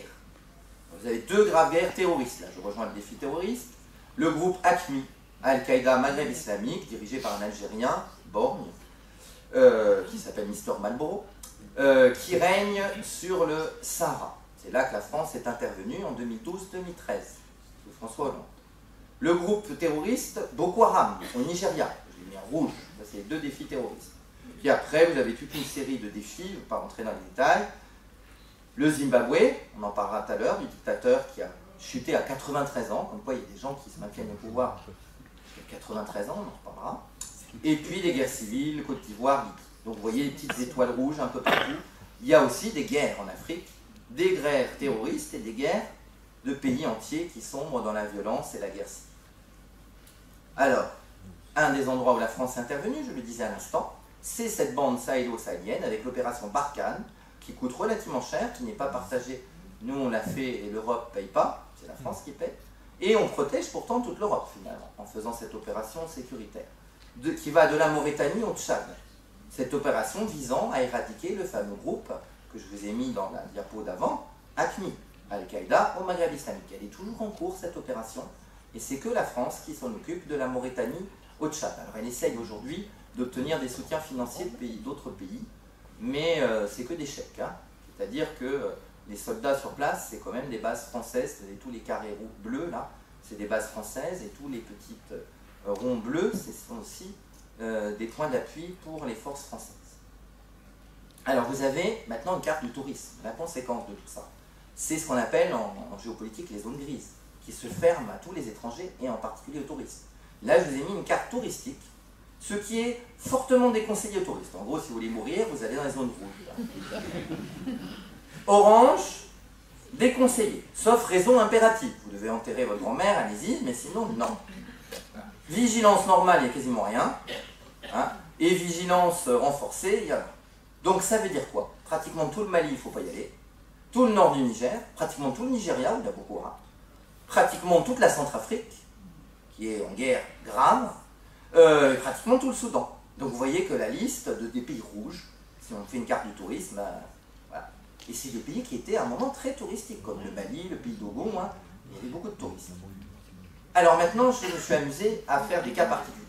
Vous avez 2 graves guerres terroristes, là je rejoins le défi terroriste. Le groupe AQMI, Al-Qaïda Maghreb islamique, dirigé par un Algérien, Borgne, qui s'appelle Mister Marlboro, qui règne sur le Sahara. C'est là que la France est intervenue en 2012-2013, de François Hollande. Le groupe terroriste Boko Haram, au Nigeria, je l'ai mis en rouge, ça c'est les 2 défis terroristes. Puis après, vous avez toute une série de défis, je ne vais pas rentrer dans les détails. Le Zimbabwe, on en parlera tout à l'heure, du dictateur qui a chuté à 93 ans, comme quoi il y a des gens qui se maintiennent au pouvoir à 93 ans, on en reparlera. Et puis les guerres civiles, Côte d'Ivoire, Libye. Donc vous voyez les petites étoiles rouges un peu partout. Il y a aussi des guerres en Afrique, des guerres terroristes et des guerres de pays entiers qui sombrent dans la violence et la guerre civile. Alors, un des endroits où la France est intervenue, je le disais à l'instant, c'est cette bande sahélo-sahélienne avec l'opération Barkhane, qui coûte relativement cher, qui n'est pas partagée. Nous, on l'a fait et l'Europe ne paye pas, c'est la France qui paye. Et on protège pourtant toute l'Europe, finalement, en faisant cette opération sécuritaire, qui va de la Mauritanie au Tchad. Cette opération visant à éradiquer le fameux groupe que je vous ai mis dans la diapo d'avant, AQMI, Al-Qaïda au Maghreb islamique. Elle est toujours en cours, cette opération, et c'est que la France qui s'en occupe de la Mauritanie au Tchad. Alors elle essaye aujourd'hui d'obtenir des soutiens financiers d'autres pays, mais c'est que des chèques. Hein. C'est-à-dire que les soldats sur place, c'est quand même des bases françaises, et tous les carrés bleus là, c'est des bases françaises, et tous les petits ronds bleus, ce sont aussi des points d'appui pour les forces françaises. Alors vous avez maintenant une carte du tourisme, la conséquence de tout ça. C'est ce qu'on appelle en géopolitique les zones grises, qui se ferment à tous les étrangers et en particulier aux touristes. Là je vous ai mis une carte touristique, ce qui est fortement déconseillé aux touristes. En gros, si vous voulez mourir, vous allez dans les zones rouges. Orange, déconseillé, sauf raison impérative. Vous devez enterrer votre grand-mère, allez-y, mais sinon, non. Vigilance normale, il n'y a quasiment rien. Hein, et vigilance renforcée, il y a... Donc ça veut dire quoi? Pratiquement tout le Mali, il ne faut pas y aller. Tout le nord du Niger, pratiquement tout le Nigeria, où il y a beaucoup, hein. Pratiquement toute la Centrafrique, qui est en guerre grave, pratiquement tout le Soudan. Donc vous voyez que la liste des pays rouges, si on fait une carte du tourisme, voilà. Et c'est des pays qui étaient à un moment très touristiques, comme le Mali, le pays d'Ogo, hein, il y avait beaucoup de touristes. Alors maintenant, je me suis amusé à faire des cas particuliers.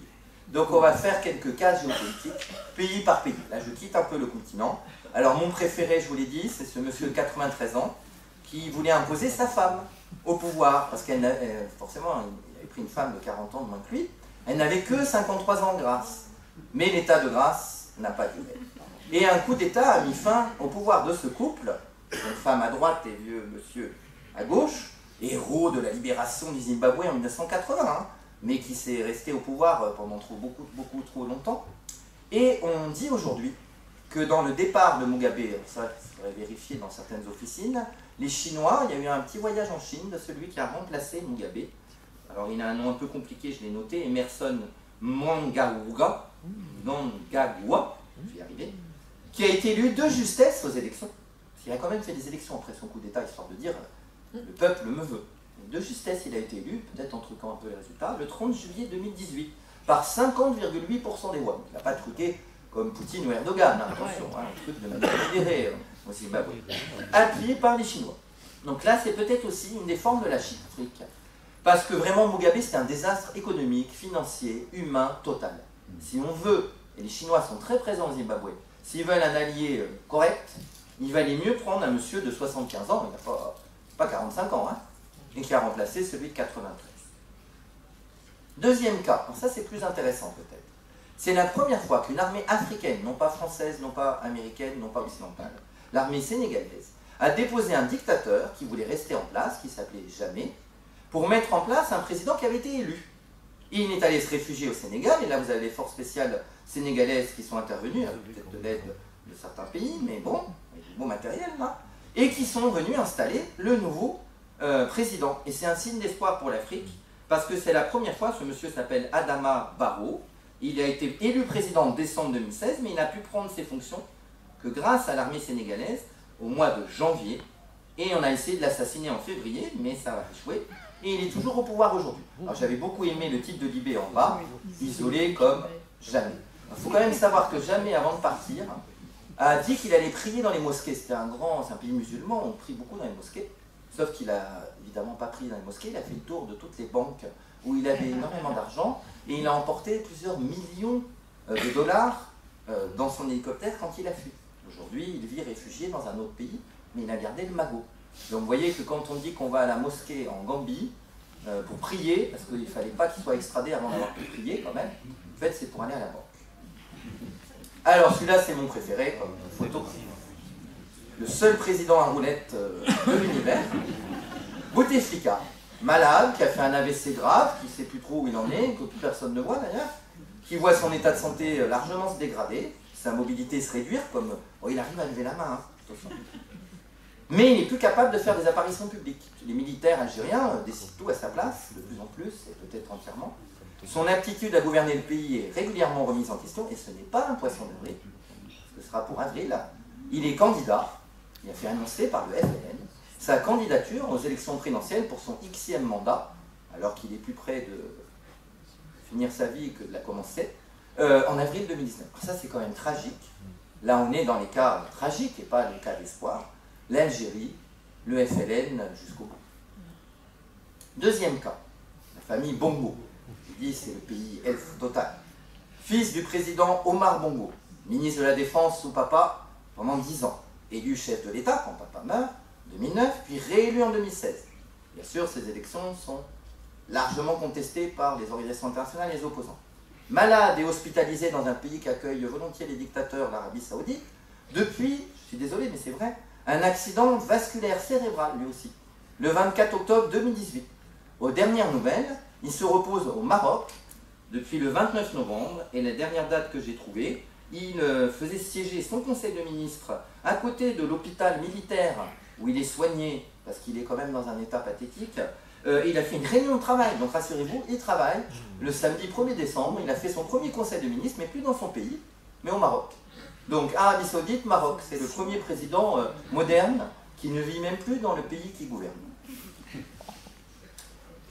Donc on va faire quelques cas géopolitiques, pays par pays. Là je quitte un peu le continent. Alors mon préféré, je vous l'ai dit, c'est ce monsieur de 93 ans, qui voulait imposer sa femme au pouvoir, parce qu'elle forcément, il avait pris une femme de 40 ans de moins que lui. Elle n'avait que 53 ans de grâce, mais l'état de grâce n'a pas duré. Et un coup d'État a mis fin au pouvoir de ce couple, une femme à droite et vieux monsieur à gauche, héros de la libération du Zimbabwe en 1980, hein, mais qui s'est resté au pouvoir pendant beaucoup trop longtemps. Et on dit aujourd'hui que dans le départ de Mugabe, ça serait vérifié dans certaines officines, les Chinois, il y a eu un petit voyage en Chine de celui qui a remplacé Mugabe. Alors il a un nom un peu compliqué, je l'ai noté, Emerson Mnangagwa, je vais y arriver, qui a été élu de justesse aux élections. Il a quand même fait des élections après son coup d'État, histoire de dire le peuple me veut. De justesse, il a été élu, peut-être en truquant un peu les résultats, le 30 juillet 2018, par 50,8% des voix. Il n'a pas truqué comme Poutine ou Erdogan, hein, attention, hein, un truc de manière modérée au Zimbabwe. Appuyé par les Chinois. Donc là, c'est peut-être aussi une des formes de la Chine-Afrique. Parce que vraiment, Mugabe, c'est un désastre économique, financier, humain, total. Si on veut, et les Chinois sont très présents au Zimbabwe, s'ils veulent un allié correct, il valait mieux prendre un monsieur de 75 ans, il n'a pas 45 ans, hein, et qui a remplacé celui de 93. Deuxième cas, ça c'est plus intéressant peut-être. C'est la première fois qu'une armée africaine, non pas française, non pas américaine, non pas occidentale, l'armée sénégalaise, a déposé un dictateur qui voulait rester en place, qui s'appelait Jammeh, pour mettre en place un président qui avait été élu. Il est allé se réfugier au Sénégal, et là vous avez les forces spéciales sénégalaises qui sont intervenues, avec peut-être de l'aide de certains pays, mais bon, avec du beau matériel là, et qui sont venus installer le nouveau président. Et c'est un signe d'espoir pour l'Afrique, parce que c'est la première fois, ce monsieur s'appelle Adama Barrow, il a été élu président en décembre 2016, mais il n'a pu prendre ses fonctions que grâce à l'armée sénégalaise au mois de janvier, et on a essayé de l'assassiner en février, mais ça a échoué, et il est toujours au pouvoir aujourd'hui. Alors j'avais beaucoup aimé le titre de Libé en bas, isolé comme jamais. Il faut quand même savoir que Jammeh, avant de partir, a dit qu'il allait prier dans les mosquées. C'est un pays musulman, on prie beaucoup dans les mosquées, sauf qu'il n'a évidemment pas prié dans les mosquées, il a fait le tour de toutes les banques où il avait énormément d'argent, et il a emporté plusieurs millions de dollars dans son hélicoptère quand il a fui. Aujourd'hui, il vit réfugié dans un autre pays, mais il a gardé le magot. Donc vous voyez que quand on dit qu'on va à la mosquée en Gambie pour prier, parce qu'il ne fallait pas qu'il soit extradé avant d'avoir pu prier quand même, en fait c'est pour aller à la banque. Alors celui-là c'est mon préféré comme photo. Le seul président à roulette de l'univers, Bouteflika, malade, qui a fait un AVC grave, qui ne sait plus trop où il en est, que plus personne ne voit d'ailleurs, qui voit son état de santé largement se dégrader, sa mobilité se réduire, comme il arrive à lever la main, hein, mais il n'est plus capable de faire des apparitions publiques. Les militaires algériens décident tout à sa place, de plus en plus, et peut-être entièrement. Son aptitude à gouverner le pays est régulièrement remise en question, et ce n'est pas un poisson d'avril, ce sera pour avril, là. Il est candidat, il a fait annoncer par le FLN, sa candidature aux élections présidentielles pour son Xème mandat, alors qu'il est plus près de finir sa vie que de la commencer, en avril 2019. Ça c'est quand même tragique. Là on est dans les cas tragiques et pas les cas d'espoir. L'Algérie, le FLN jusqu'au bout. Deuxième cas, la famille Bongo. Je dis c'est le pays elfe total. Fils du président Omar Bongo, ministre de la Défense sous papa pendant 10 ans, élu chef de l'État quand papa meurt, 2009, puis réélu en 2016. Bien sûr, ces élections sont largement contestées par les organisations internationales et les opposants. Malade et hospitalisé dans un pays qui accueille volontiers les dictateurs, l'Arabie Saoudite, depuis, je suis désolé mais c'est vrai, un accident vasculaire cérébral lui aussi, le 24 octobre 2018. Aux dernières nouvelles, il se repose au Maroc depuis le 29 novembre, et la dernière date que j'ai trouvée, il faisait siéger son conseil de ministres à côté de l'hôpital militaire où il est soigné, parce qu'il est quand même dans un état pathétique. Il a fait une réunion de travail, donc rassurez-vous, il travaille. Le samedi 1er décembre, il a fait son premier conseil de ministres, mais plus dans son pays, mais au Maroc. Donc Arabie Saoudite, Maroc, c'est le premier président moderne qui ne vit même plus dans le pays qui gouverne.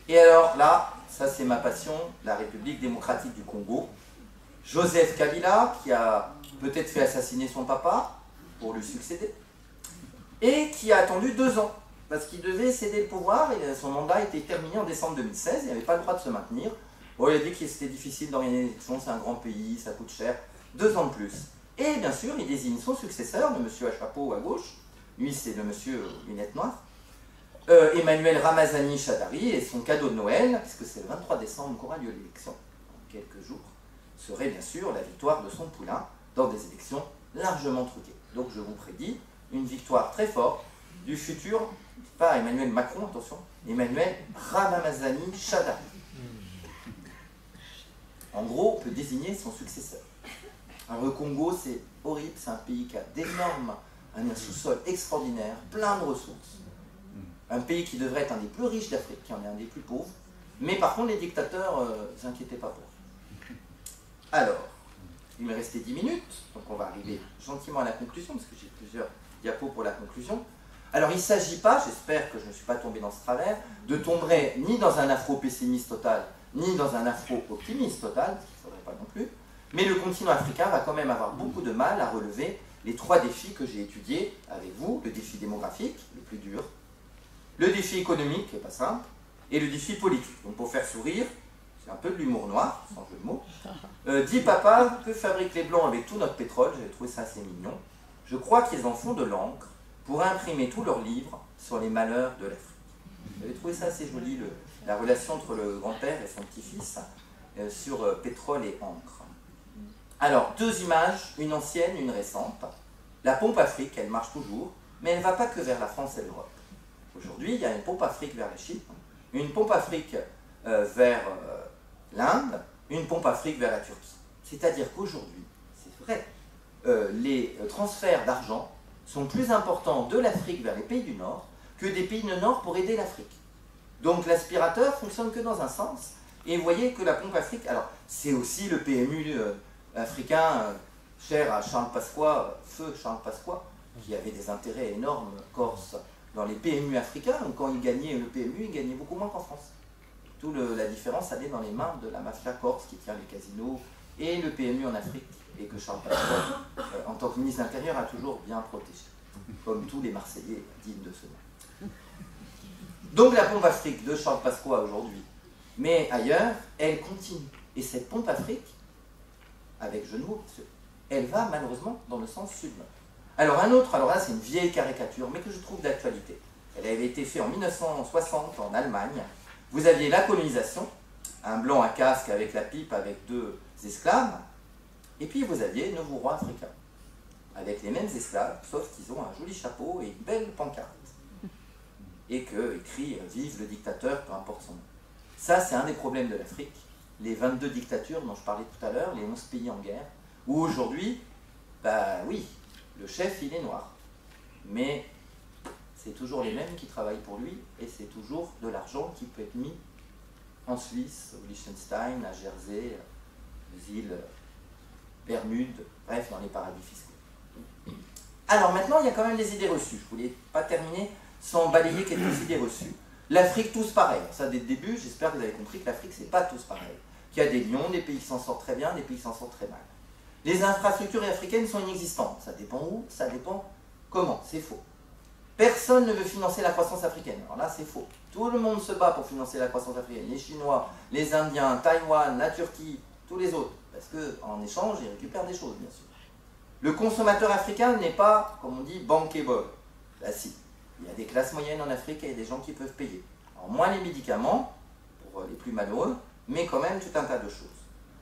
Et alors là, ça c'est ma passion, la République démocratique du Congo. Joseph Kabila, qui a peut-être fait assassiner son papa pour lui succéder, et qui a attendu 2 ans, parce qu'il devait céder le pouvoir, et son mandat était terminé en décembre 2016, il n'avait pas le droit de se maintenir. Bon, il a dit que c'était difficile d'organiser des élections, c'est un grand pays, ça coûte cher, 2 ans de plus. Et bien sûr, il désigne son successeur, le monsieur à chapeau à gauche, lui c'est le monsieur aux lunettes noires, Emmanuel Ramazani Shadari, et son cadeau de Noël, puisque c'est le 23 décembre qu'aura lieu l'élection, dans quelques jours, serait bien sûr la victoire de son poulain dans des élections largement truquées. Donc je vous prédis une victoire très forte du futur, pas Emmanuel Macron, attention, Emmanuel Ramazani Shadari. En gros, on peut désigner son successeur. Alors, le Congo, c'est horrible, c'est un pays qui a un sous-sol extraordinaire, plein de ressources. Un pays qui devrait être un des plus riches d'Afrique, qui en est un des plus pauvres. Mais par contre, les dictateurs, ne s'inquiétaient pas pour. Alors, il me restait 10 minutes, donc on va arriver gentiment à la conclusion, parce que j'ai plusieurs diapos pour la conclusion. Alors, il ne s'agit pas, j'espère que je ne suis pas tombé dans ce travers, de tomber ni dans un afro-pessimiste total, ni dans un afro-optimiste total, ce qu'il ne faudrait pas non plus, mais le continent africain va quand même avoir beaucoup de mal à relever les 3 défis que j'ai étudiés avec vous, le défi démographique, le plus dur, le défi économique, qui n'est pas simple, et le défi politique. Donc pour faire sourire, c'est un peu de l'humour noir, sans jeu de mots. Dit papa, que fabriquent les Blancs avec tout notre pétrole? J'avais trouvé ça assez mignon. Je crois qu'ils en font de l'encre pour imprimer tous leurs livres sur les malheurs de l'Afrique. J'avais trouvé ça assez joli, la relation entre le grand-père et son petit-fils sur pétrole et encre. Alors, 2 images, une ancienne, une récente. La pompe Afrique, elle marche toujours, mais elle ne va pas que vers la France et l'Europe. Aujourd'hui, il y a une pompe Afrique vers la Chine, une pompe Afrique vers l'Inde, une pompe Afrique vers la Turquie. C'est-à-dire qu'aujourd'hui, c'est vrai, les transferts d'argent sont plus importants de l'Afrique vers les pays du Nord que des pays du Nord pour aider l'Afrique. Donc l'aspirateur fonctionne que dans un sens, et vous voyez que la pompe Afrique, alors c'est aussi le PMU africain cher à Charles Pasqua, feu Charles Pasqua, qui avait des intérêts énormes corse dans les PMU africains, où quand il gagnait le PMU, il gagnait beaucoup moins qu'en France. La différence allait dans les mains de la mafia corse qui tient les casinos et le PMU en Afrique, et que Charles Pasqua, en tant que ministre de l'Intérieur, a toujours bien protégé, comme tous les Marseillais dignes de ce nom. Donc la pompe Afrique de Charles Pasqua aujourd'hui, mais ailleurs, elle continue. Et cette pompe Afrique, avec jeu de mots, elle va malheureusement dans le sens sud. Alors là c'est une vieille caricature, mais que je trouve d'actualité. Elle avait été faite en 1960 en Allemagne. Vous aviez la colonisation, un blanc à casque avec la pipe, avec 2 esclaves, et puis vous aviez 9 rois africains, avec les mêmes esclaves, sauf qu'ils ont un joli chapeau et une belle pancarte, et qu'écrit « Vive le dictateur », peu importe son nom. Ça, c'est un des problèmes de l'Afrique, les 22 dictatures dont je parlais tout à l'heure, les 11 pays en guerre, où aujourd'hui, bah oui, le chef, il est noir, mais c'est toujours les mêmes qui travaillent pour lui, et c'est toujours de l'argent qui peut être mis en Suisse, au Liechtenstein, à Jersey, aux îles Bermudes, bref, dans les paradis fiscaux. Alors maintenant, il y a quand même des idées reçues. Je ne voulais pas terminer sans balayer quelques idées reçues. L'Afrique, tous pareil. Ça, dès le début, j'espère que vous avez compris que l'Afrique, c'est pas tous pareil. Qu'il y a des lions, des pays qui s'en sortent très bien, des pays qui s'en sortent très mal. Les infrastructures africaines sont inexistantes. Ça dépend où, ça dépend comment. C'est faux. Personne ne veut financer la croissance africaine. Alors là, c'est faux. Tout le monde se bat pour financer la croissance africaine. Les Chinois, les Indiens, Taïwan, la Turquie, tous les autres. Parce qu'en échange, ils récupèrent des choses, bien sûr. Le consommateur africain n'est pas, comme on dit, bankable. Là, si. Il y a des classes moyennes en Afrique et des gens qui peuvent payer. Alors, moins les médicaments, pour les plus malheureux, mais quand même tout un tas de choses.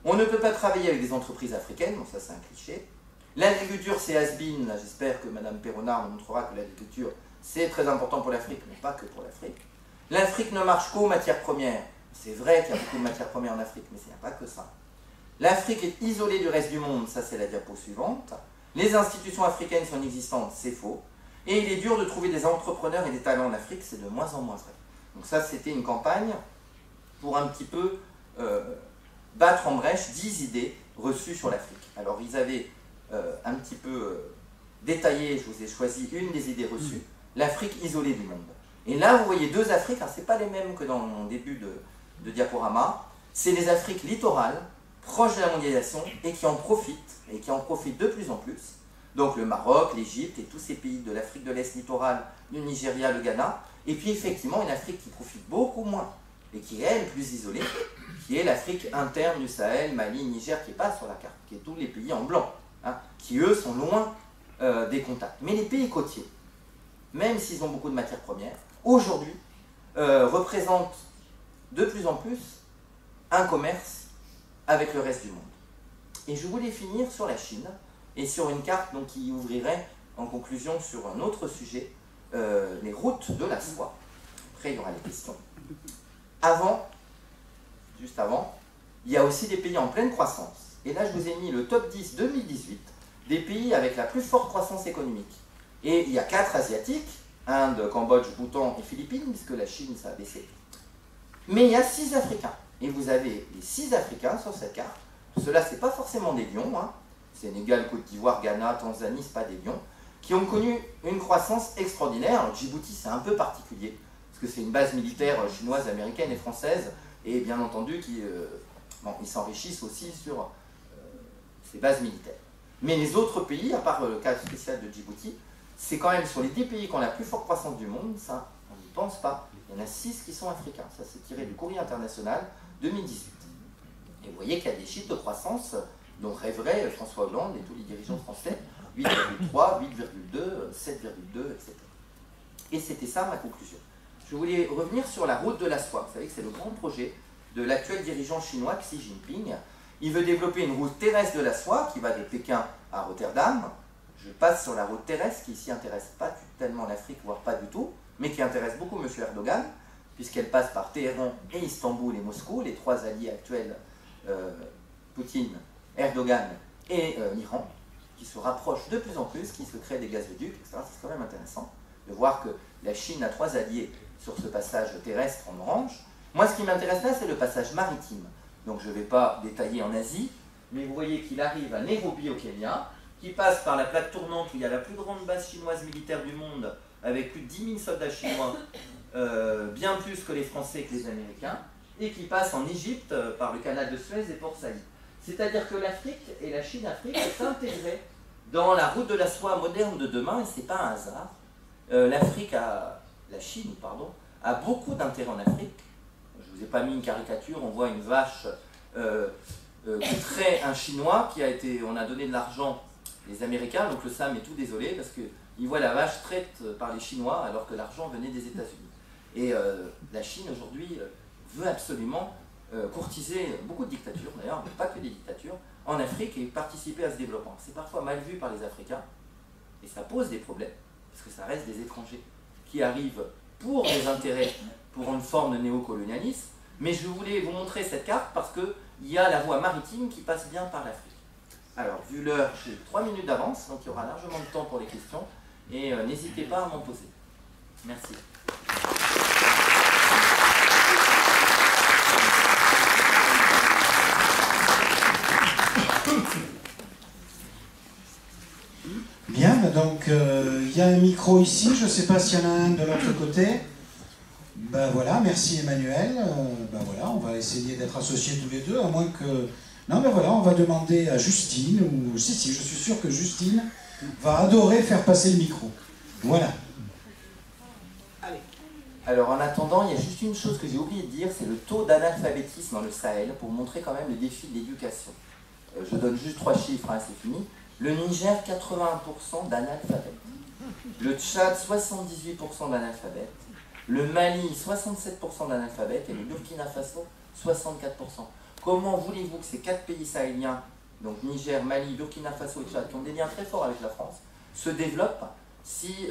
On ne peut pas travailler avec des entreprises africaines, bon ça c'est un cliché. L'agriculture c'est has-been, là j'espère que Mme Perronard nous montrera que l'agriculture c'est très important pour l'Afrique, mais pas que pour l'Afrique. L'Afrique ne marche qu'aux matières premières. C'est vrai qu'il y a beaucoup de matières premières en Afrique, mais il n'y a pas que ça. L'Afrique est isolée du reste du monde, ça c'est la diapo suivante. Les institutions africaines sont inexistantes, c'est faux. Et il est dur de trouver des entrepreneurs et des talents en Afrique, c'est de moins en moins vrai. Donc ça c'était une campagne pour un petit peu battre en brèche 10 idées reçues sur l'Afrique. Alors ils avaient un petit peu détaillé, je vous ai choisi une des idées reçues, l'Afrique isolée du monde. Et là vous voyez 2 Afriques, ce n'est pas les mêmes que dans mon début de diaporama, c'est les Afriques littorales, proches de la mondialisation, et qui en profitent de plus en plus. Donc le Maroc, l'Égypte et tous ces pays de l'Afrique de l'Est littorale, du Nigeria, le Ghana, et puis effectivement une Afrique qui profite beaucoup moins, et qui est elle plus isolée, qui est l'Afrique interne du Sahel, Mali, Niger, qui n'est pas sur la carte, qui est tous les pays en blanc, hein, qui eux sont loin des contacts. Mais les pays côtiers, même s'ils ont beaucoup de matières premières, aujourd'hui représentent de plus en plus un commerce avec le reste du monde. Et je voulais finir sur la Chine, et sur une carte donc, qui ouvrirait en conclusion sur un autre sujet, les routes de la soie. Après il y aura les questions. Juste avant, il y a aussi des pays en pleine croissance. Et là, je vous ai mis le top 10 2018 des pays avec la plus forte croissance économique. Et il y a 4 asiatiques, Inde, Cambodge, Bhoutan et Philippines, puisque la Chine, ça a baissé. Mais il y a 6 Africains. Et vous avez les 6 Africains sur cette carte. Ceux-là, ce n'est pas forcément des lions. Hein. Sénégal, Côte d'Ivoire, Ghana, Tanzanie, ce pas des lions. Qui ont connu une croissance extraordinaire. Alors, Djibouti, c'est un peu particulier, parce que c'est une base militaire chinoise, américaine et française. Et bien entendu, ils s'enrichissent aussi sur ces bases militaires. Mais les autres pays, à part le cas spécial de Djibouti, c'est quand même sur les 10 pays qui ont la plus forte croissance du monde, ça, on n'y pense pas. Il y en a 6 qui sont africains. Ça, c'est tiré du Courrier international 2018. Et vous voyez qu'il y a des chiffres de croissance dont rêverait François Hollande et tous les dirigeants français, 8,3, 8,2, 7,2, etc. Et c'était ça ma conclusion. Je voulais revenir sur la route de la soie. Vous savez que c'est le grand projet de l'actuel dirigeant chinois Xi Jinping. Il veut développer une route terrestre de la soie qui va de Pékin à Rotterdam. Je passe sur la route terrestre qui ici n'intéresse pas tellement l'Afrique, voire pas du tout, mais qui intéresse beaucoup M. Erdogan, puisqu'elle passe par Téhéran et Istanbul et Moscou, les 3 alliés actuels, Poutine, Erdogan et l'Iran, qui se rapprochent de plus en plus, qui se créent des gazoducs, etc. C'est quand même intéressant de voir que la Chine a 3 alliés sur ce passage terrestre en orange. Moi, ce qui m'intéresse là, c'est le passage maritime. Donc je ne vais pas détailler en Asie, mais vous voyez qu'il arrive à Nairobi au Kenya, qui passe par la plaque tournante où il y a la plus grande base chinoise militaire du monde, avec plus de 10 000 soldats chinois, bien plus que les Français et que les Américains, et qui passe en Égypte par le canal de Suez et Port Saïd. C'est-à-dire que l'Afrique et la Chine-Afrique sont intégrées dans la route de la soie moderne de demain, et ce n'est pas un hasard. La Chine, a beaucoup d'intérêt en Afrique. Je ne vous ai pas mis une caricature, on voit une vache qui traite un Chinois qui a été, on a donné de l'argent, les Américains, donc le SAM est tout désolé parce qu'ils voient la vache traite par les Chinois alors que l'argent venait des États-Unis. Et la Chine aujourd'hui veut absolument courtiser beaucoup de dictatures, d'ailleurs, mais pas que des dictatures, en Afrique et participer à ce développement. C'est parfois mal vu par les Africains et ça pose des problèmes parce que ça reste des étrangers qui arrivent pour des intérêts, pour une forme de néocolonialisme. Mais je voulais vous montrer cette carte parce qu'il y a la voie maritime qui passe bien par l'Afrique. Alors, vu l'heure, j'ai 3 minutes d'avance, donc il y aura largement de temps pour les questions. Et n'hésitez pas à m'en poser. Merci. Bien, donc il y a un micro ici, je ne sais pas s'il y en a un de l'autre côté. Ben voilà, merci Emmanuel. Ben voilà, on va essayer d'être associés tous les deux, à moins que... Non mais voilà, on va demander à Justine, ou... Si, je suis sûr que Justine va adorer faire passer le micro. Voilà. Allez. Alors en attendant, il y a juste une chose que j'ai oublié de dire, c'est le taux d'analphabétisme dans le Sahel, pour montrer quand même le défi de l'éducation. Je donne juste 3 chiffres, hein, c'est fini. Le Niger, 81% d'analphabètes. Le Tchad, 78% d'analphabètes. Le Mali, 67% d'analphabètes. Et le Burkina Faso, 64%. Comment voulez-vous que ces 4 pays sahéliens, donc Niger, Mali, Burkina Faso et Tchad, qui ont des liens très forts avec la France, se développent si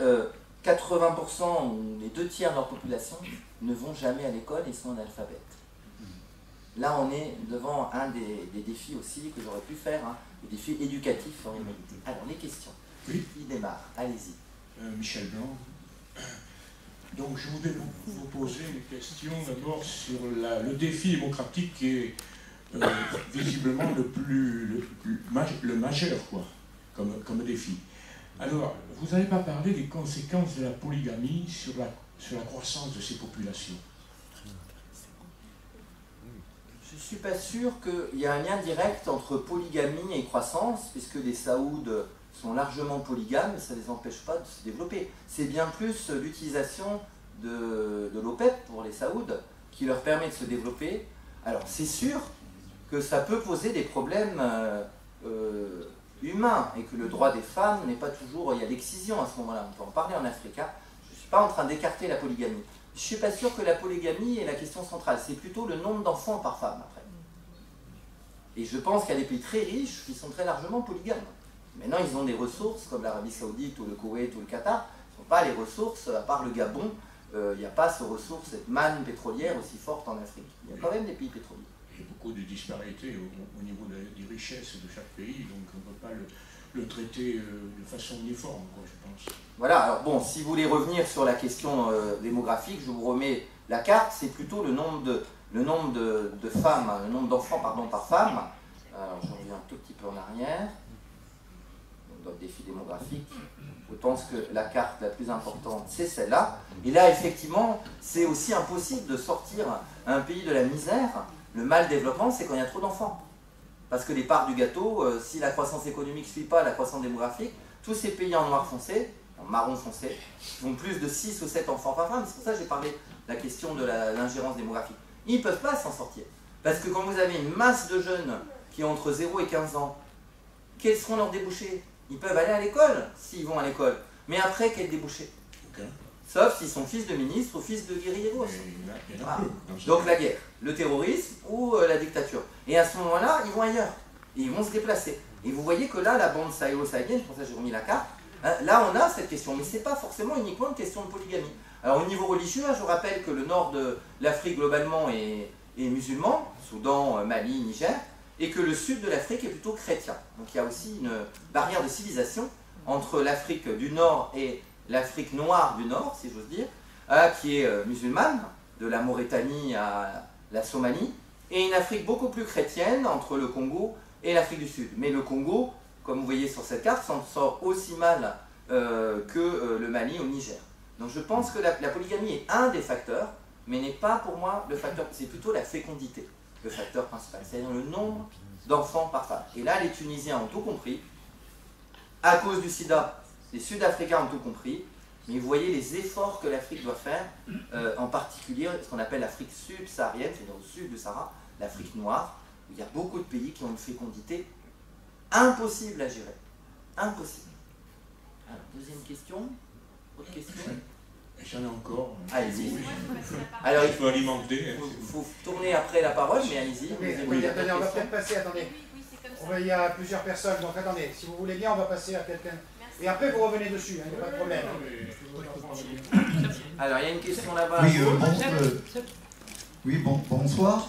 80% ou les 2 tiers de leur population ne vont jamais à l'école et sont analphabètes? Là, on est devant un des défis aussi que j'aurais pu faire, hein, le défi éducatif en humanité. Alors, les questions. Oui. Qui démarre? Allez-y. Michel Blanc. Donc, je voudrais vous poser une question d'abord sur le défi démocratique qui est visiblement le majeur, quoi, comme défi. Alors, vous n'avez pas parlé des conséquences de la polygamie sur la croissance de ces populations. Je ne suis pas sûr qu'il y ait un lien direct entre polygamie et croissance, puisque les Saouds sont largement polygames, mais ça ne les empêche pas de se développer. C'est bien plus l'utilisation de l'OPEP pour les Saouds qui leur permet de se développer. Alors c'est sûr que ça peut poser des problèmes humains, et que le droit des femmes n'est pas toujours... Il y a l'excision à ce moment-là, on peut en parler en Afrique. Je ne suis pas en train d'écarter la polygamie. Je ne suis pas sûr que la polygamie est la question centrale, c'est plutôt le nombre d'enfants par femme après. Et je pense qu'il y a des pays très riches qui sont très largement polygames. Maintenant, ils ont des ressources comme l'Arabie Saoudite ou le Koweït ou le Qatar. Ils n'ont pas les ressources, à part le Gabon, il n'y a pas ces ressources, cette manne pétrolière aussi forte en Afrique. Il y a quand même des pays pétroliers. y a beaucoup de disparités au niveau des richesses de chaque pays, donc on ne peut pas le traiter de façon uniforme, quoi, je pense. Voilà, alors bon, si vous voulez revenir sur la question démographique, je vous remets la carte, c'est plutôt le nombre de femmes, le nombre d'enfants pardon, par femme. Alors je reviens un tout petit peu en arrière. Dans le défi démographique, je pense que la carte la plus importante, c'est celle-là. Et là, effectivement, c'est aussi impossible de sortir un pays de la misère. Le mal développement, c'est quand il y a trop d'enfants. Parce que les parts du gâteau, si la croissance économique ne suit pas la croissance démographique, tous ces pays en noir foncé, en marron foncé, font plus de 6 ou 7 enfants par femme. C'est pour ça que j'ai parlé de la question de l'ingérence démographique. Ils ne peuvent pas s'en sortir. Parce que quand vous avez une masse de jeunes qui ont entre 0 et 15 ans, quels seront leurs débouchés? Ils peuvent aller à l'école, s'ils vont à l'école. Mais après, quel débouché? Okay. Sauf s'ils sont fils de ministres ou fils de guerrilleros. Ah. Donc la guerre, le terrorisme ou la dictature. Et à ce moment-là, ils vont ailleurs. Et ils vont se déplacer. Et vous voyez que là, la bande sahélo-sahélienne, c'est pour ça que j'ai remis la carte, hein, là on a cette question. Mais ce n'est pas forcément uniquement une question de polygamie. Alors au niveau religieux, je vous rappelle que le nord de l'Afrique globalement est musulman, Soudan, Mali, Niger, et que le sud de l'Afrique est plutôt chrétien. Donc il y a aussi une barrière de civilisation entre l'Afrique du Nord et l'Afrique noire du Nord, si j'ose dire, qui est musulmane, de la Mauritanie à la Somalie, et une Afrique beaucoup plus chrétienne entre le Congo et l'Afrique du Sud. Mais le Congo, comme vous voyez sur cette carte, s'en sort aussi mal que le Mali au Niger. Donc je pense que la polygamie est un des facteurs, mais n'est pas pour moi le facteur, c'est plutôt la fécondité, le facteur principal, c'est-à-dire le nombre d'enfants par femme. Et là, les Tunisiens ont tout compris. À cause du sida, les Sud-Africains ont tout compris. Mais vous voyez les efforts que l'Afrique doit faire, en particulier ce qu'on appelle l'Afrique subsaharienne, c'est-à-dire au sud du Sahara, l'Afrique noire, où il y a beaucoup de pays qui ont une fécondité impossible à gérer. Impossible. Alors, deuxième question. Autre question? J'en ai encore. Allez-y. Alors, il faut alimenter. Il faut tourner après la parole, mais allez-y. Oui, attendez, on va peut-être passer, attendez. Oui, c'est comme ça. Il y a plusieurs personnes, donc attendez, si vous voulez bien, on va passer à quelqu'un. Et après, vous revenez dessus, il n'y a pas de problème. Alors, il y a une question là-bas. Oui, bonsoir.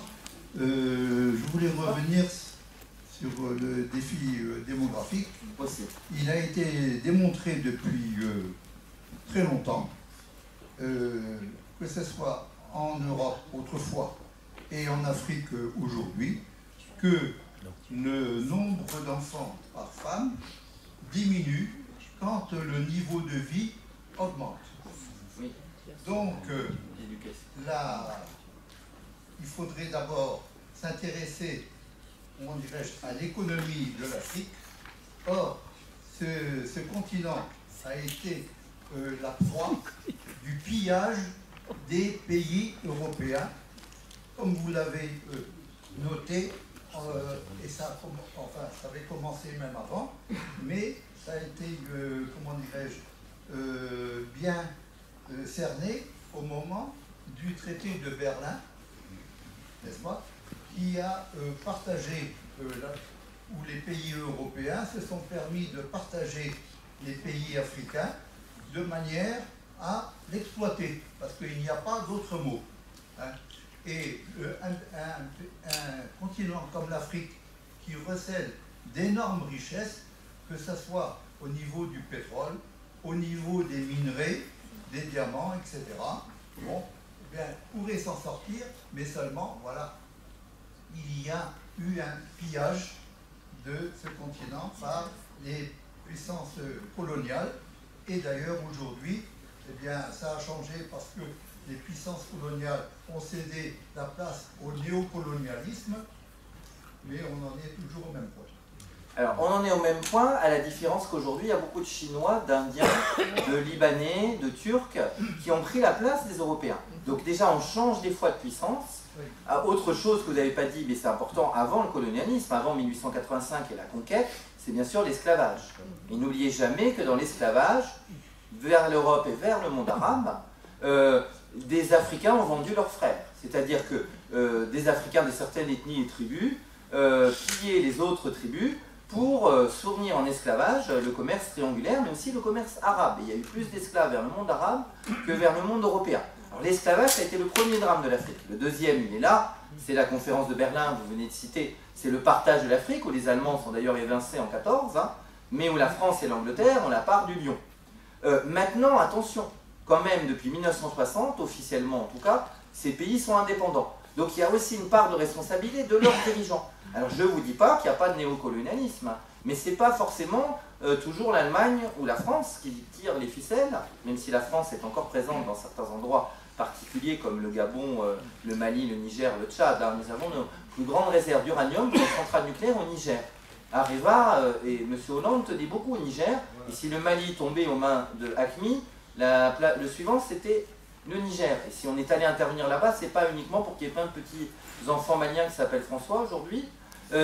Je voulais revenir sur le défi démographique. Aussi. Il a été démontré depuis très longtemps, que ce soit en Europe autrefois et en Afrique aujourd'hui, que le nombre d'enfants par femme diminue quand le niveau de vie augmente. Oui. Donc, là, il faudrait d'abord s'intéresser, comment dirais-je, à l'économie de l'Afrique. Or, ce continent a été la proie du pillage des pays européens, comme vous l'avez noté, et ça avait commencé même avant, mais ça a été, comment dirais-je, bien cerné au moment du traité de Berlin, n'est-ce pas, qui a partagé, où les pays européens se sont permis de partager les pays africains de manière à l'exploiter, parce qu'il n'y a pas d'autre mot. Hein. Et un continent comme l'Afrique, qui recèle d'énormes richesses, que ce soit au niveau du pétrole, au niveau des minerais, des diamants, etc., bon, eh bien, pourrait s'en sortir, mais seulement, voilà, il y a eu un pillage de ce continent par les puissances coloniales. Et d'ailleurs, aujourd'hui, eh bien, ça a changé parce que les puissances coloniales ont cédé la place au néocolonialisme, mais on en est toujours au même point. Alors, on en est au même point, à la différence qu'aujourd'hui, il y a beaucoup de Chinois, d'Indiens, de Libanais, de Turcs, qui ont pris la place des Européens. Donc déjà, on change des fois de puissance. Autre chose que vous n'avez pas dit, mais c'est important, avant le colonialisme, avant 1885 et la conquête, c'est bien sûr l'esclavage. Et n'oubliez jamais que dans l'esclavage, vers l'Europe et vers le monde arabe, des Africains ont vendu leurs frères. C'est-à-dire que des Africains de certaines ethnies et tribus pillaient les autres tribus pour fournir en esclavage le commerce triangulaire, mais aussi le commerce arabe. Et il y a eu plus d'esclaves vers le monde arabe que vers le monde européen. Alors l'esclavage, ça a été le premier drame de l'Afrique. Le deuxième, il est là, c'est la conférence de Berlin, vous venez de citer, c'est le partage de l'Afrique, où les Allemands sont d'ailleurs évincés en 14, hein, mais où la France et l'Angleterre ont la part du lion. Maintenant, attention, quand même, depuis 1960, officiellement en tout cas, ces pays sont indépendants. Donc il y a aussi une part de responsabilité de leurs dirigeants. Alors je ne vous dis pas qu'il n'y a pas de néocolonialisme, hein, mais ce n'est pas forcément toujours l'Allemagne ou la France qui tire les ficelles, même si la France est encore présente dans certains endroits particuliers comme le Gabon, le Mali, le Niger, le Tchad. Hein. Nous avons nos plus grandes réserves d'uranium pour les centrales nucléaires au Niger. Areva et M. Hollande tenaient beaucoup au Niger, et si le Mali tombait aux mains de Hakmi, le suivant c'était le Niger. Et si on est allé intervenir là-bas, c'est pas uniquement pour qu'il y ait plein de petits enfants maliens qui s'appellent François aujourd'hui,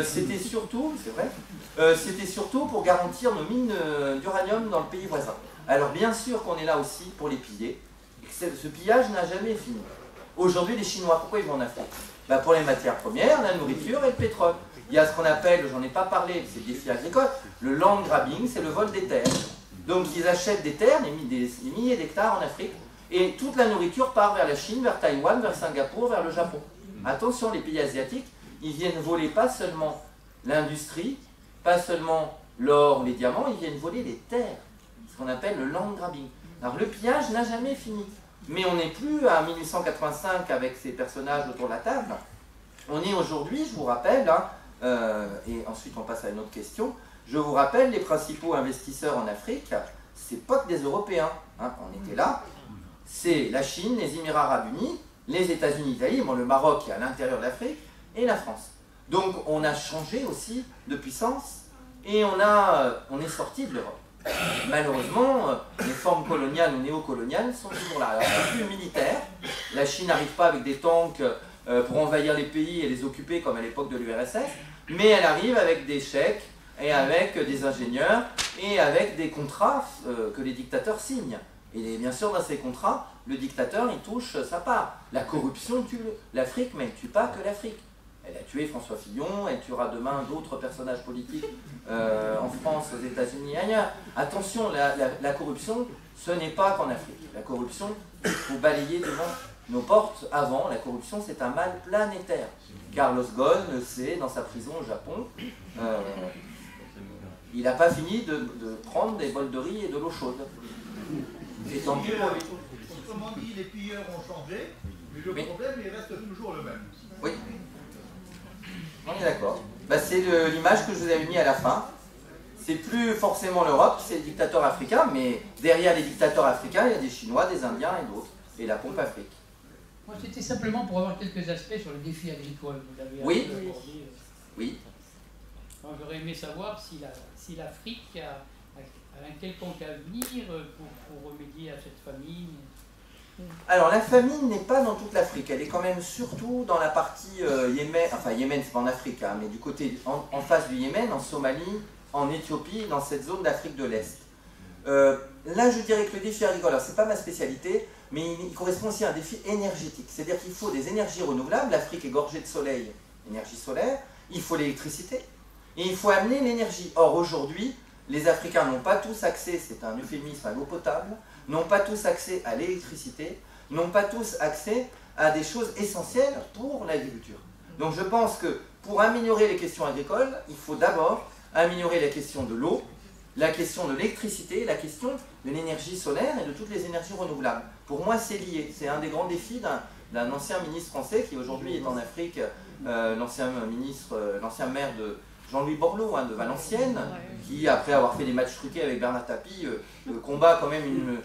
c'était surtout, c'est vrai, c'était surtout pour garantir nos mines d'uranium dans le pays voisin. Alors bien sûr qu'on est là aussi pour les piller, et que ce pillage n'a jamais fini. Aujourd'hui les Chinois, pourquoi ils vont en Afrique? Pour les matières premières, la nourriture et le pétrole. Il y a ce qu'on appelle, j'en ai pas parlé, c'est le défi agricole, le land grabbing, c'est le vol des terres. Donc ils achètent des terres, des milliers d'hectares en Afrique, et toute la nourriture part vers la Chine, vers Taïwan, vers Singapour, vers le Japon. Attention, les pays asiatiques, ils viennent voler pas seulement l'industrie, pas seulement l'or, les diamants, ils viennent voler les terres, ce qu'on appelle le land grabbing. Alors le pillage n'a jamais fini, mais on n'est plus à 1885 avec ces personnages autour de la table. On est aujourd'hui, je vous rappelle, hein, et ensuite on passe à une autre question, je vous rappelle les principaux investisseurs en Afrique, c'est pas que des Européens, hein, on était là, c'est la Chine, les Émirats Arabes Unis, les États-Unis, l'Italie, bon, le Maroc qui est à l'intérieur de l'Afrique, et la France. Donc on a changé aussi de puissance et on est sorti de l'Europe. Malheureusement, les formes coloniales ou néocoloniales sont toujours là. Alors c'est plus militaire, la Chine n'arrive pas avec des tanks pour envahir les pays et les occuper comme à l'époque de l'URSS, mais elle arrive avec des chèques et avec des ingénieurs et avec des contrats que les dictateurs signent. Et bien sûr, dans ces contrats, le dictateur, il touche sa part. La corruption tue l'Afrique, mais elle ne tue pas que l'Afrique. Elle a tué François Fillon, elle tuera demain d'autres personnages politiques en France, aux États-Unis et ailleurs. Attention, la corruption, ce n'est pas qu'en Afrique. La corruption, il faut balayer devant nos portes avant. La corruption, c'est un mal planétaire. Carlos Ghosn le sait dans sa prison au Japon. Il n'a pas fini de prendre des bols de riz et de l'eau chaude. Et tant pis pour lui. Autrement dit, les pilleurs ont changé, mais le problème, il reste toujours le même. Oui. On est d'accord. C'est l'image que je vous avais mis à la fin. C'est plus forcément l'Europe, c'est les dictateurs africains, mais derrière les dictateurs africains, il y a des Chinois, des Indiens et d'autres. Et la pompe Afrique. Moi, c'était simplement pour avoir quelques aspects sur le défi agricole. Vous l'avez oui. abordé. Oui. J'aurais aimé savoir si l'Afrique a un quelconque avenir pour remédier à cette famine. Alors la famine n'est pas dans toute l'Afrique, elle est quand même surtout dans la partie Yémen, enfin Yémen c'est pas en Afrique, hein, mais du côté en face du Yémen, en Somalie, en Éthiopie, dans cette zone d'Afrique de l'Est. Là je dirais que le défi agricole, alors c'est pas ma spécialité, mais il correspond aussi à un défi énergétique, c'est-à-dire qu'il faut des énergies renouvelables, l'Afrique est gorgée de soleil, énergie solaire, il faut l'électricité, et il faut amener l'énergie. Or aujourd'hui, les Africains n'ont pas tous accès, c'est un euphémisme, à l'eau potable, n'ont pas tous accès à l'électricité, n'ont pas tous accès à des choses essentielles pour l'agriculture. Donc je pense que pour améliorer les questions agricoles, il faut d'abord améliorer la question de l'eau, la question de l'électricité, la question de l'énergie solaire et de toutes les énergies renouvelables. Pour moi, c'est lié. C'est un des grands défis d'un ancien ministre français qui aujourd'hui est en Afrique, l'ancien maire de Jean-Louis Borloo, hein, de Valenciennes, qui, après avoir fait des matchs truqués avec Bernard Tapie, combat quand même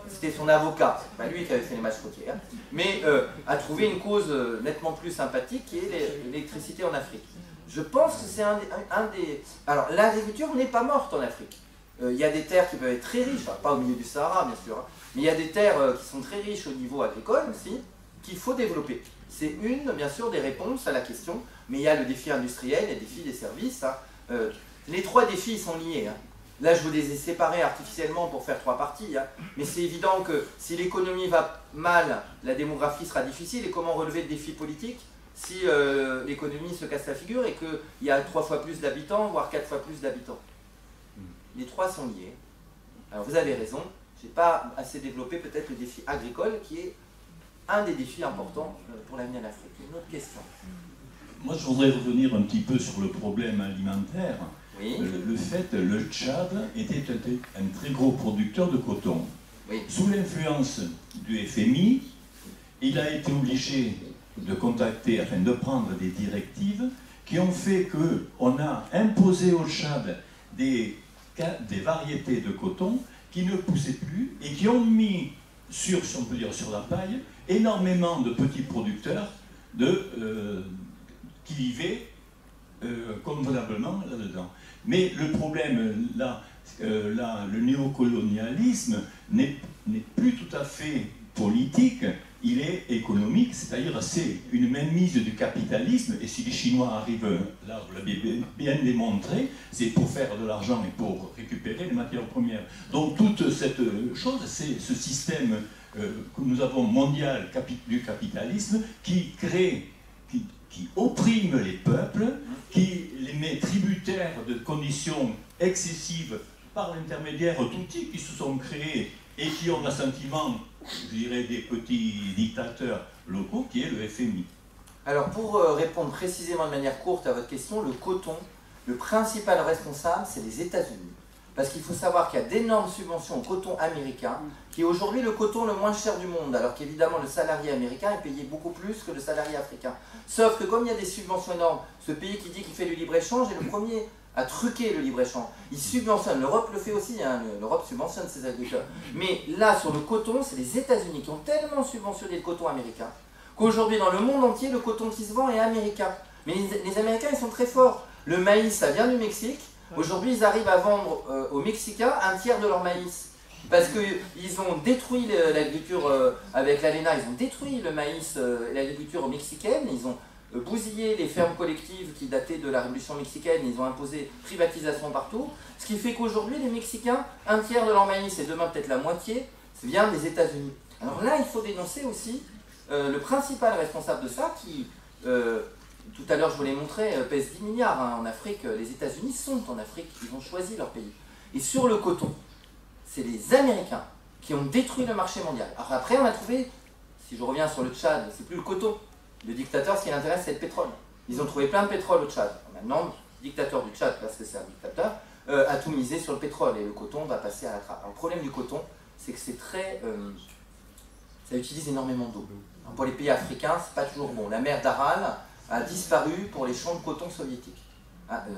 c'était son avocat, c'est pas lui qui avait fait les matchs truqués, hein, mais a trouvé une cause nettement plus sympathique qui est l'électricité en Afrique. Je pense que c'est un des... Alors, l'agriculture n'est pas morte en Afrique. Il y a des terres qui peuvent être très riches, enfin, pas au milieu du Sahara, bien sûr, hein, mais il y a des terres qui sont très riches au niveau agricole aussi, qu'il faut développer. C'est une, bien sûr, des réponses à la question, mais il y a le défi industriel et le défi des services. Hein. Les trois défis sont liés. Hein. Là, je vous les ai séparés artificiellement pour faire trois parties, hein. Mais c'est évident que si l'économie va mal, la démographie sera difficile. Et comment relever le défi politique si l'économie se casse la figure et qu'il y a 3 fois plus d'habitants, voire 4 fois plus d'habitants? Les trois sont liés. Alors vous avez raison, je n'ai pas assez développé peut-être le défi agricole qui est un des défis importants pour l'avenir de l'Afrique. Une autre question. Moi, je voudrais revenir un petit peu sur le problème alimentaire. Oui. Le fait, le Tchad était un très gros producteur de coton. Oui. Sous l'influence du FMI, il a été obligé de contacter, afin de prendre des directives qui ont fait qu'on a imposé au Tchad des variétés de coton qui ne poussaient plus et qui ont mis si on peut dire sur la paille, énormément de petits producteurs qui vivaient convenablement là-dedans. Mais le problème, là, le néocolonialisme n'est plus tout à fait politique, il est économique, c'est-à-dire c'est une mainmise du capitalisme, et si les Chinois arrivent, là vous l'avez bien démontré, c'est pour faire de l'argent et pour récupérer les matières premières. Donc toute cette chose, c'est ce système que nous avons mondial du capitalisme qui crée, qui opprime les peuples, qui les met tributaires de conditions excessives par l'intermédiaire d'outils qui se sont créés et qui ont l'assentiment, je dirais, des petits dictateurs locaux, qui est le FMI. Alors pour répondre précisément de manière courte à votre question, le coton, le principal responsable, c'est les États-Unis. Parce qu'il faut savoir qu'il y a d'énormes subventions au coton américain, qui est aujourd'hui le coton le moins cher du monde, alors qu'évidemment le salarié américain est payé beaucoup plus que le salarié africain. Sauf que comme il y a des subventions énormes, ce pays qui dit qu'il fait du libre-échange est le premier à truquer le libre-échange. Il subventionne, l'Europe le fait aussi, hein, l'Europe subventionne ses agriculteurs. Mais là, sur le coton, c'est les États-Unis qui ont tellement subventionné le coton américain, qu'aujourd'hui, dans le monde entier, le coton qui se vend est américain. Mais les Américains, ils sont très forts. Le maïs, ça vient du Mexique. Aujourd'hui, ils arrivent à vendre aux Mexicains un tiers de leur maïs. Parce qu'ils ont détruit l'agriculture avec l'ALENA, ils ont détruit le maïs et l'agriculture mexicaine, ils ont bousillé les fermes collectives qui dataient de la Révolution mexicaine, ils ont imposé privatisation partout, ce qui fait qu'aujourd'hui, les Mexicains, un tiers de leur maïs et demain peut-être la moitié, vient des États-Unis. Alors là, il faut dénoncer aussi le principal responsable de ça qui... tout à l'heure, je vous l'ai montré, pèse 10 milliards hein, en Afrique. Les États-Unis sont en Afrique, ils ont choisi leur pays. Et sur le coton, c'est les Américains qui ont détruit le marché mondial. Alors après, on a trouvé, si je reviens sur le Tchad, c'est plus le coton. Le dictateur, ce qui l'intéresse, c'est le pétrole. Ils ont trouvé plein de pétrole au Tchad. Maintenant, le dictateur du Tchad, parce que c'est un dictateur, a tout misé sur le pétrole et le coton va passer à la trappe. Alors, le problème du coton, c'est que c'est très... ça utilise énormément d'eau. Pour les pays africains, c'est pas toujours bon. La mer d'Aral a disparu pour les champs de coton soviétiques.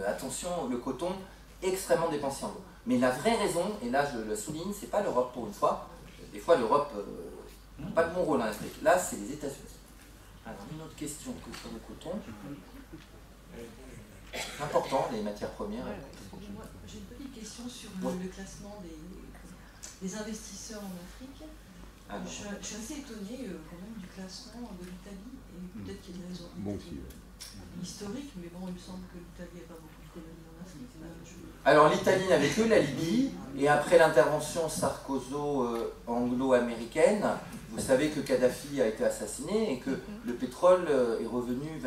Attention, le coton extrêmement dépensier en eau. Mais la vraie raison, et là je le souligne, c'est pas l'Europe pour une fois. Des fois l'Europe n'a pas de bon rôle en Afrique. Là, c'est les États-Unis. Alors une autre question que sur le coton. Important, les matières premières. J'ai une petite question sur le classement des investisseurs en Afrique. Je suis assez étonné quand même du classement de l'Italie, et peut-être qu'il y a des raisons historiques, mais bon, il me semble que l'Italie n'a pas beaucoup de colonies en Afrique. Alors l'Italie n'avait que la Libye, et après l'intervention sarkozo-anglo-américaine, vous savez que Kadhafi a été assassiné et que le pétrole est revenu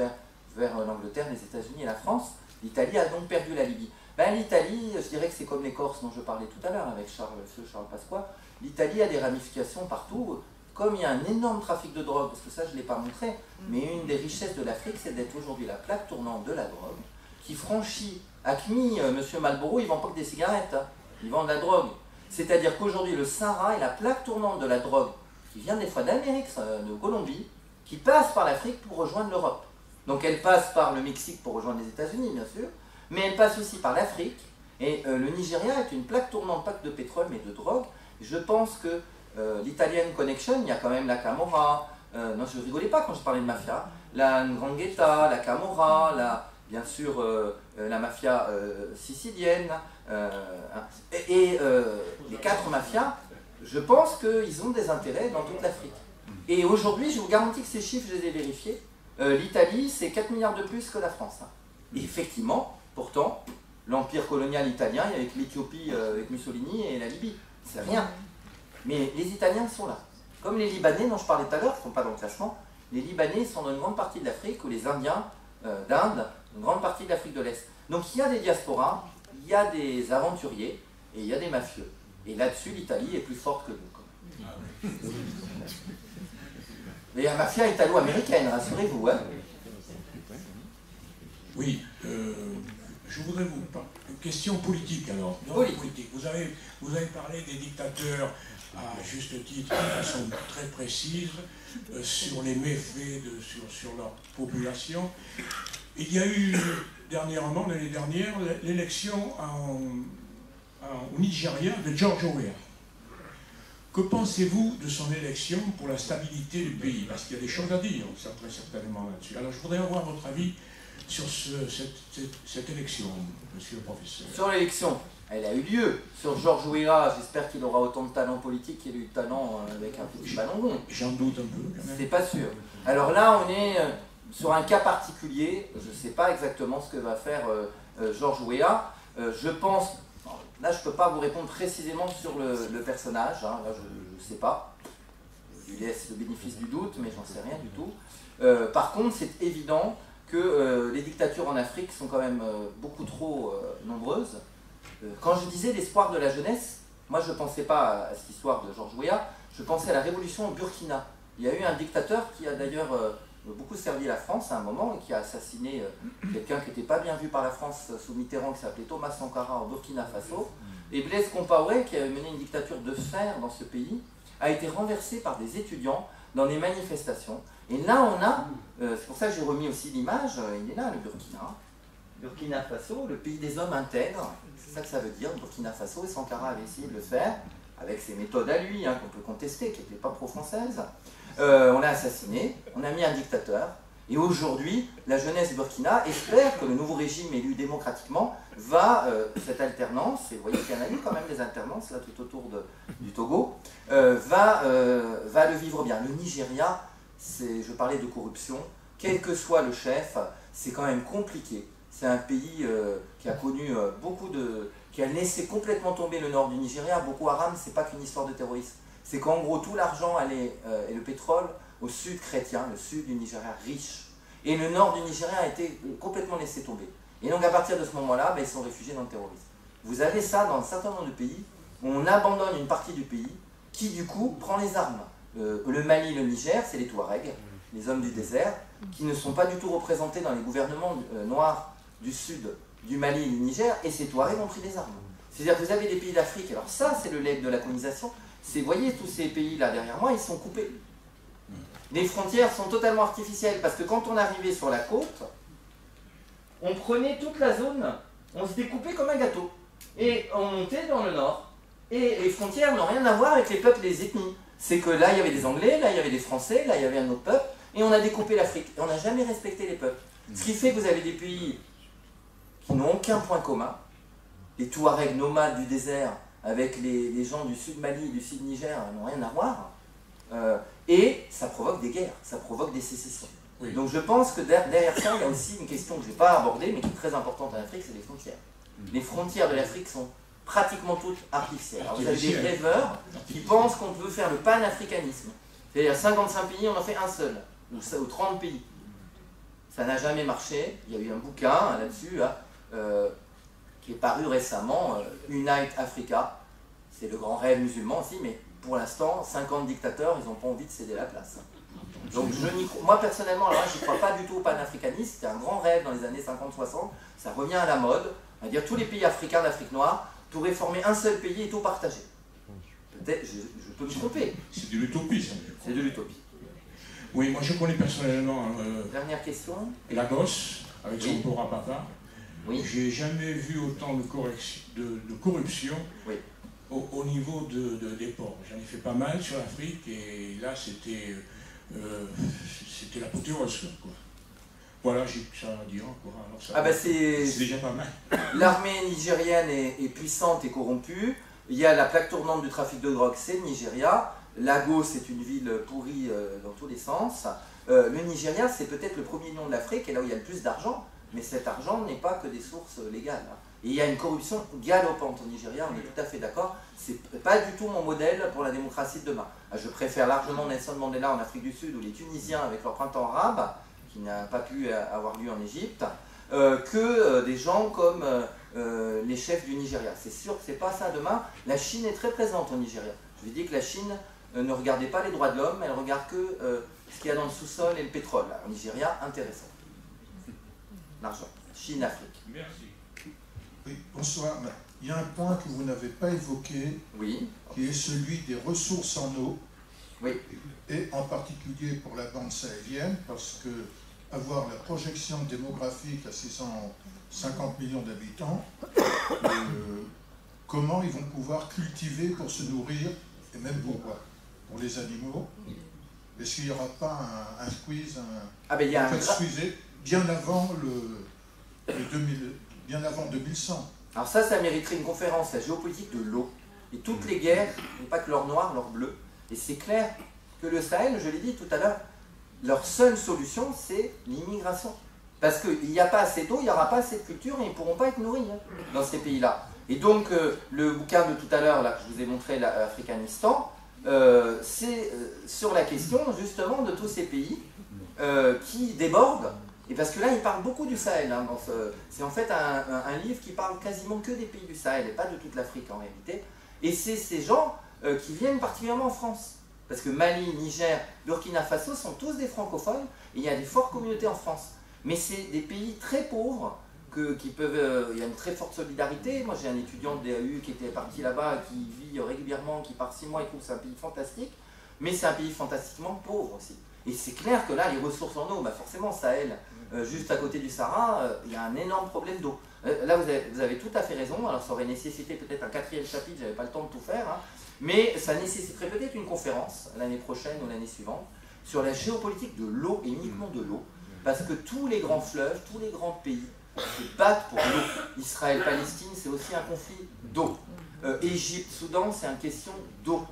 vers l'Angleterre, les États-Unis et la France. L'Italie a donc perdu la Libye. L'Italie, je dirais que c'est comme les Corses dont je parlais tout à l'heure avec Charles Pasqua. L'Italie a des ramifications partout. Comme il y a un énorme trafic de drogue, parce que ça je ne l'ai pas montré, mais une des richesses de l'Afrique, c'est d'être aujourd'hui la plaque tournante de la drogue, qui franchit ACMI, Monsieur Marlboro, ils ne vendent pas que des cigarettes, hein. Ils vendent de la drogue. C'est-à-dire qu'aujourd'hui, le Sahara est la plaque tournante de la drogue, qui vient des fois d'Amérique, de Colombie, qui passe par l'Afrique pour rejoindre l'Europe. Donc elle passe par le Mexique pour rejoindre les États-Unis, bien sûr, mais elle passe aussi par l'Afrique, et le Nigeria est une plaque tournante, pas que de pétrole, mais de drogue. Je pense que l'Italian Connection, il y a quand même la Camorra, non je ne rigolais pas quand je parlais de mafia, la Ndrangheta, la Camorra, bien sûr la mafia sicilienne, et les 4 mafias, je pense qu'ils ont des intérêts dans toute l'Afrique. Et aujourd'hui, je vous garantis que ces chiffres, je les ai vérifiés, l'Italie c'est 4 milliards de plus que la France. Hein. Et effectivement, pourtant, l'empire colonial italien, avec l'Éthiopie, avec Mussolini et la Libye, c'est rien. Mais les Italiens sont là. Comme les Libanais dont je parlais tout à l'heure, qui ne sont pas dans le classement, les Libanais sont dans une grande partie de l'Afrique, ou les Indiens d'Inde, une grande partie de l'Afrique de l'Est. Donc il y a des diasporas, il y a des aventuriers, et il y a des mafieux. Et là-dessus, l'Italie est plus forte que nous. Et la mafia italo-américaine, rassurez-vous. Hein. Oui, je voudrais vous parler. Question politique alors. Politique. Vous avez parlé des dictateurs à juste titre, de façon très précise, sur les méfaits sur leur population. Il y a eu dernièrement, l'année dernière, l'élection au Nigeria de George Weah. Que pensez-vous de son élection pour la stabilité du pays? Parce qu'il y a des choses à dire, très certainement là-dessus. Alors je voudrais avoir votre avis sur cette élection, monsieur le professeur. Sur l'élection, elle a eu lieu. Sur George Weah, j'espère qu'il aura autant de talent politique qu'il a eu de talent avec un petit ballon rond. J'en doute un peu, quand même. C'est pas sûr. Alors là, on est sur un cas particulier. Je ne sais pas exactement ce que va faire George Weah. Je pense... Là, je ne peux pas vous répondre précisément sur le personnage. Hein. Là, je ne sais pas. Je lui laisse le bénéfice du doute, mais j'en sais rien du tout. Par contre, c'est évident que les dictatures en Afrique sont quand même beaucoup trop nombreuses. Quand je disais l'espoir de la jeunesse, moi je ne pensais pas à cette histoire de George Weah, je pensais à la révolution au Burkina. Il y a eu un dictateur qui a d'ailleurs beaucoup servi la France à un moment et qui a assassiné quelqu'un qui n'était pas bien vu par la France sous Mitterrand, qui s'appelait Thomas Sankara au Burkina Faso. Et Blaise Compaoré, qui avait mené une dictature de fer dans ce pays, a été renversé par des étudiants dans des manifestations. Et là, on a, c'est pour ça que j'ai remis aussi l'image, il est là, le Burkina. Burkina Faso, le pays des hommes intègres, c'est ça que ça veut dire, Burkina Faso, et Sankara avait essayé de le faire, avec ses méthodes à lui, hein, qu'on peut contester, qui n'étaient pas pro-françaises. On l'a assassiné, on a mis un dictateur, et aujourd'hui, la jeunesse Burkina espère que le nouveau régime élu démocratiquement va, cette alternance, et vous voyez qu'il y en a eu quand même des alternances, là tout autour du Togo, va le vivre bien. Le Nigeria, je parlais de corruption, quel que soit le chef, c'est quand même compliqué. C'est un pays qui a connu qui a laissé complètement tomber le nord du Nigeria. Boko Haram, c'est pas qu'une histoire de terrorisme. C'est qu'en gros, tout l'argent allait, et le pétrole, au sud chrétien, le sud du Nigeria riche. Et le nord du Nigeria a été complètement laissé tomber. Et donc à partir de ce moment-là, ils sont réfugiés dans le terrorisme. Vous avez ça dans un certain nombre de pays, où on abandonne une partie du pays, qui du coup prend les armes. Le Mali, le Niger, c'est les Touaregs, les hommes du désert, qui ne sont pas du tout représentés dans les gouvernements noirs du sud du Mali et du Niger, et ces Touaregs ont pris les armes. C'est-à-dire que vous avez des pays d'Afrique, alors ça c'est le legs de la colonisation, vous voyez tous ces pays-là derrière moi, ils sont coupés. Les frontières sont totalement artificielles, parce que quand on arrivait sur la côte, on prenait toute la zone, on se découpait comme un gâteau, et on montait dans le nord. Et les frontières n'ont rien à voir avec les peuples et les ethnies. C'est que là, il y avait des Anglais, là, il y avait des Français, là, il y avait un autre peuple, et on a découpé l'Afrique. Et on n'a jamais respecté les peuples. Ce qui fait que vous avez des pays qui n'ont aucun point commun. Les Touaregs nomades du désert avec les gens du sud Mali et du sud Niger n'ont rien à voir. Et ça provoque des guerres, ça provoque des sécessions. Oui. Donc je pense que derrière ça, il y a aussi une question que je ne vais pas aborder, mais qui est très importante en Afrique, c'est les frontières. Les frontières de l'Afrique sont pratiquement toutes artificielles. Alors vous avez des rêveurs qui pensent qu'on peut faire le panafricanisme. C'est-à-dire 55 pays, on en fait un seul, ou 30 pays. Ça n'a jamais marché. Il y a eu un bouquin là-dessus, qui est paru récemment, Unite Africa. C'est le grand rêve musulman aussi, mais pour l'instant, 50 dictateurs, ils n'ont pas envie de céder la place. Donc moi personnellement, alors là, je ne crois pas du tout au panafricanisme. C'était un grand rêve dans les années 50-60. Ça revient à la mode. C'est-à-dire tous les pays africains d'Afrique noire pourraient former un seul pays et tout partager. Peut-être, je peux me tromper. C'est de l'utopie, ça. C'est de l'utopie. Oui, moi je connais personnellement Dernière question. Lagos, avec son port à papa. Oui. J'ai jamais vu autant de corruption au niveau des ports. J'en ai fait pas mal sur l'Afrique et là c'était l'apothéose, quoi. Voilà, j'ai ça à dire encore. C'est déjà pas mal. L'armée nigérienne est puissante et corrompue. Il y a la plaque tournante du trafic de drogue, c'est le Nigeria. Lagos, c'est une ville pourrie dans tous les sens. Le Nigeria, c'est peut-être le premier nom de l'Afrique, et là où il y a le plus d'argent, mais cet argent n'est pas que des sources légales. Et il y a une corruption galopante au Nigeria, on est tout à fait d'accord. C'est pas du tout mon modèle pour la démocratie de demain. Je préfère largement Nelson Mandela en Afrique du Sud, ou les Tunisiens avec leur printemps arabe, qui n'a pas pu avoir lieu en Égypte, que des gens comme les chefs du Nigeria. C'est sûr que c'est pas ça demain. La Chine est très présente au Nigeria. Je vous dis que la Chine ne regardez pas les droits de l'homme, elle regarde que ce qu'il y a dans le sous-sol et le pétrole. Alors, Nigeria, intéressant. L'argent. Chine, Afrique. Merci. Oui, bonsoir. Il y a un point que vous n'avez pas évoqué, oui. Qui est celui des ressources en eau, oui. Et en particulier pour la bande sahélienne, parce que avoir la projection démographique à 650 millions d'habitants, comment ils vont pouvoir cultiver pour se nourrir, et même pour les animaux? Est-ce qu'il n'y aura pas un squeeze, squeezé bien avant bien avant 2100? Alors ça mériterait une conférence, la géopolitique de l'eau. Et toutes les guerres, pas que l'or noir, l'or bleu. Et c'est clair que le Sahel, je l'ai dit tout à l'heure, leur seule solution, c'est l'immigration. Parce qu'il n'y a pas assez d'eau, il n'y aura pas assez de culture et ils ne pourront pas être nourris dans ces pays-là. Et donc, le bouquin de tout à l'heure, là, que je vous ai montré, l'Afghanistan, c'est sur la question, justement, de tous ces pays qui débordent. Et parce que là, il parle beaucoup du Sahel. Hein, c'est en fait un livre qui parle quasiment que des pays du Sahel et pas de toute l'Afrique en réalité. Et c'est ces gens qui viennent particulièrement en France. Parce que Mali, Niger, Burkina Faso sont tous des francophones et il y a des fortes communautés en France. Mais c'est des pays très pauvres qui peuvent. Il y a une très forte solidarité. Moi, j'ai un étudiant de DAU qui était parti là-bas, qui vit régulièrement, qui part 6 mois et trouve que c'est un pays fantastique. Mais c'est un pays fantastiquement pauvre aussi. Et c'est clair que là, les ressources en eau, forcément, Sahel, juste à côté du Sahara, il y a un énorme problème d'eau. Là, vous avez tout à fait raison. Alors, ça aurait nécessité peut-être un 4e chapitre, j'avais pas le temps de tout faire. Hein. Mais ça nécessiterait peut-être une conférence, l'année prochaine ou l'année suivante, sur la géopolitique de l'eau et uniquement de l'eau. Parce que tous les grands fleuves, tous les grands pays se battent pour l'eau. Israël, Palestine, c'est aussi un conflit d'eau. Égypte, Soudan, c'est une question d'eau.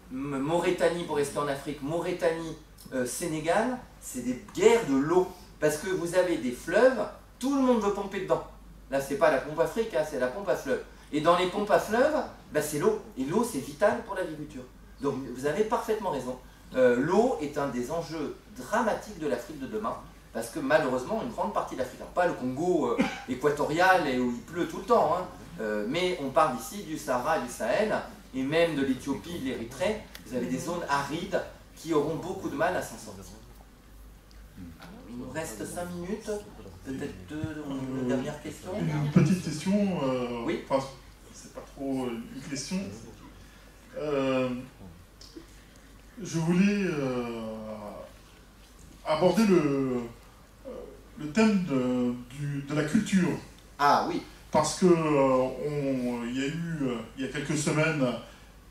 Mauritanie, pour rester en Afrique, Mauritanie, Sénégal, c'est des guerres de l'eau. Parce que vous avez des fleuves, tout le monde veut pomper dedans. Là, c'est pas la pompe Afrique, hein, c'est la pompe à fleuve. Et dans les pompes à fleuve, c'est l'eau. Et l'eau, c'est vital pour l'agriculture. Donc, vous avez parfaitement raison. L'eau est un des enjeux dramatiques de l'Afrique de demain. Parce que malheureusement, une grande partie de l'Afrique, pas le Congo équatorial et où il pleut tout le temps, hein, mais on parle ici du Sahara et du Sahel, et même de l'Éthiopie, de l'Érythrée. Vous avez des zones arides qui auront beaucoup de mal à s'en sortir. Il nous reste 5 minutes. Peut-être deux dernières questions. Une petite question. Oui. Enfin, c'est pas trop une question. Je voulais aborder le thème de la culture. Ah oui. Parce que il y a eu il y a quelques semaines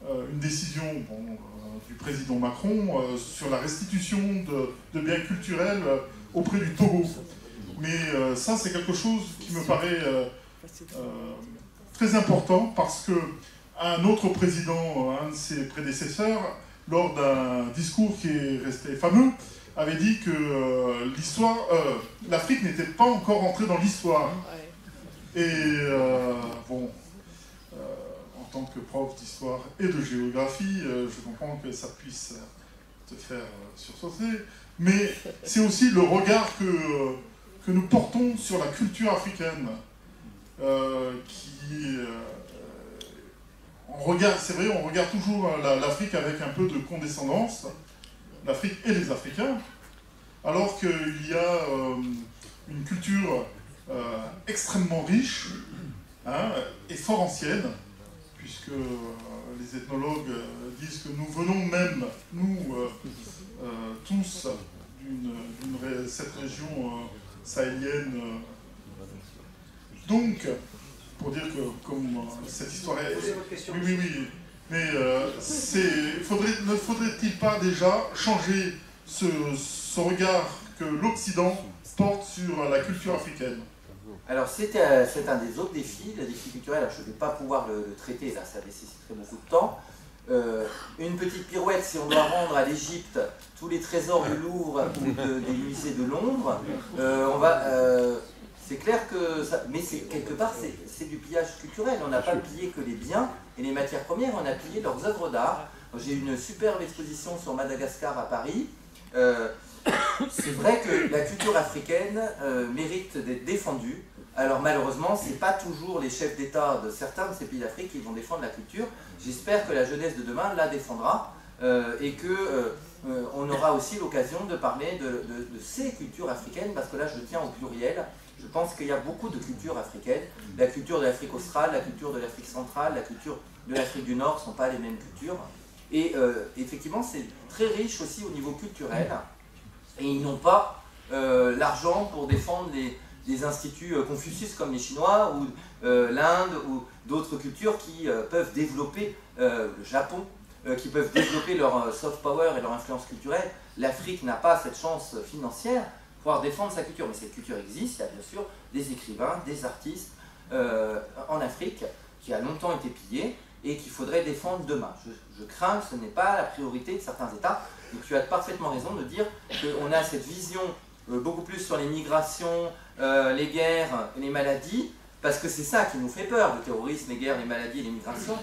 une décision du président Macron sur la restitution de biens culturels auprès du Togo. Mais ça, c'est quelque chose qui me paraît très important parce que un autre président, un de ses prédécesseurs, lors d'un discours qui est resté fameux, avait dit que l'Afrique n'était pas encore entrée dans l'histoire. Et en tant que prof d'histoire et de géographie, je comprends que ça puisse te faire sursauter, mais c'est aussi le regard que nous portons sur la culture africaine, c'est vrai, on regarde toujours l'Afrique avec un peu de condescendance, l'Afrique et les Africains, alors qu'il y a une culture extrêmement riche, hein, et fort ancienne, puisque les ethnologues disent que nous venons même, nous tous, de cette région sahélienne. Donc, pour dire que comme cette histoire est... Oui, mais ne faudrait-il pas déjà changer ce regard que l'Occident porte sur la culture africaine? Alors c'est un des autres défis, le défi culturel. Alors, je ne vais pas pouvoir le traiter, là, ça nécessiterait beaucoup de temps. Une petite pirouette, si on doit rendre à l'Égypte tous les trésors du Louvre ou des musées de Londres, c'est clair que ça, mais quelque part c'est du pillage culturel. On n'a pas pillé que les biens et les matières premières, on a pillé leurs œuvres d'art. J'ai une superbe exposition sur Madagascar à Paris. C'est vrai que la culture africaine mérite d'être défendue Alors malheureusement, ce n'est pas toujours les chefs d'État de certains de ces pays d'Afrique qui vont défendre la culture. J'espère que la jeunesse de demain la défendra et qu'on aura aussi l'occasion de parler de ces cultures africaines, parce que là je tiens au pluriel. Je pense qu'il y a beaucoup de cultures africaines. La culture de l'Afrique australe, la culture de l'Afrique centrale, la culture de l'Afrique du Nord ne sont pas les mêmes cultures. Et effectivement, c'est très riche aussi au niveau culturel. Et ils n'ont pas l'argent pour défendre des instituts Confucius comme les Chinois, ou l'Inde, ou d'autres cultures qui peuvent développer, le Japon, qui peuvent développer leur soft power et leur influence culturelle. L'Afrique n'a pas cette chance financière pour pouvoir défendre sa culture. Mais cette culture existe, il y a bien sûr des écrivains, des artistes en Afrique qui a longtemps été pillée et qu'il faudrait défendre demain. Je crains que ce n'est pas la priorité de certains États. Et tu as parfaitement raison de dire qu'on a cette vision beaucoup plus sur les migrations, les guerres et les maladies, parce que c'est ça qui nous fait peur, le terrorisme, les guerres, les maladies et les migrations.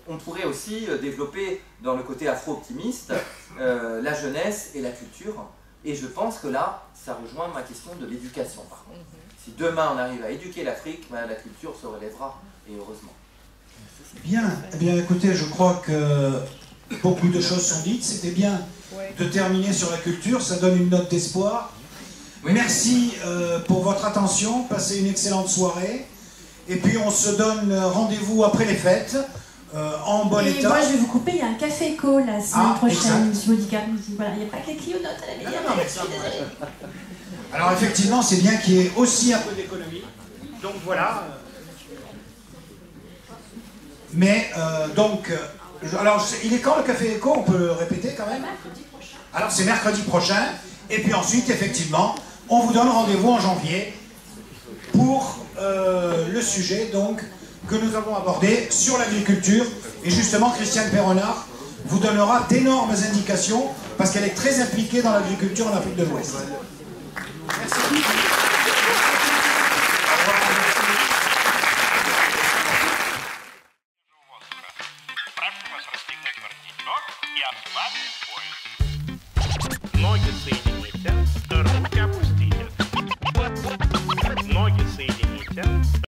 On pourrait aussi développer dans le côté afro-optimiste la jeunesse et la culture. Et je pense que là, ça rejoint ma question de l'éducation par contre. Si demain on arrive à éduquer l'Afrique, la culture se relèvera, et heureusement. Bien, eh bien écoutez, je crois que beaucoup de choses sont dites. C'était bien de terminer sur la culture, ça donne une note d'espoir. Merci pour votre attention, passez une excellente soirée. Et puis on se donne rendez-vous après les fêtes, en bon état. Et moi je vais vous couper, il y a un café éco la semaine prochaine, M. Modica. Voilà, il n'y a pas que les clionotes à la médiathèque, je suis désolée. Alors effectivement, c'est bien qu'il y ait aussi un peu d'économie. Donc voilà. Mais donc, alors il est quand le café éco? On peut le répéter quand même? Mercredi prochain. Alors c'est mercredi prochain. Et puis ensuite, effectivement, on vous donne rendez-vous en janvier pour le sujet donc que nous avons abordé sur l'agriculture. Et justement, Christiane Perronard vous donnera d'énormes indications parce qu'elle est très impliquée dans l'agriculture en Afrique de l'Ouest. Merci. Прошу вас расстегнуть воротничок и ослабить пояс.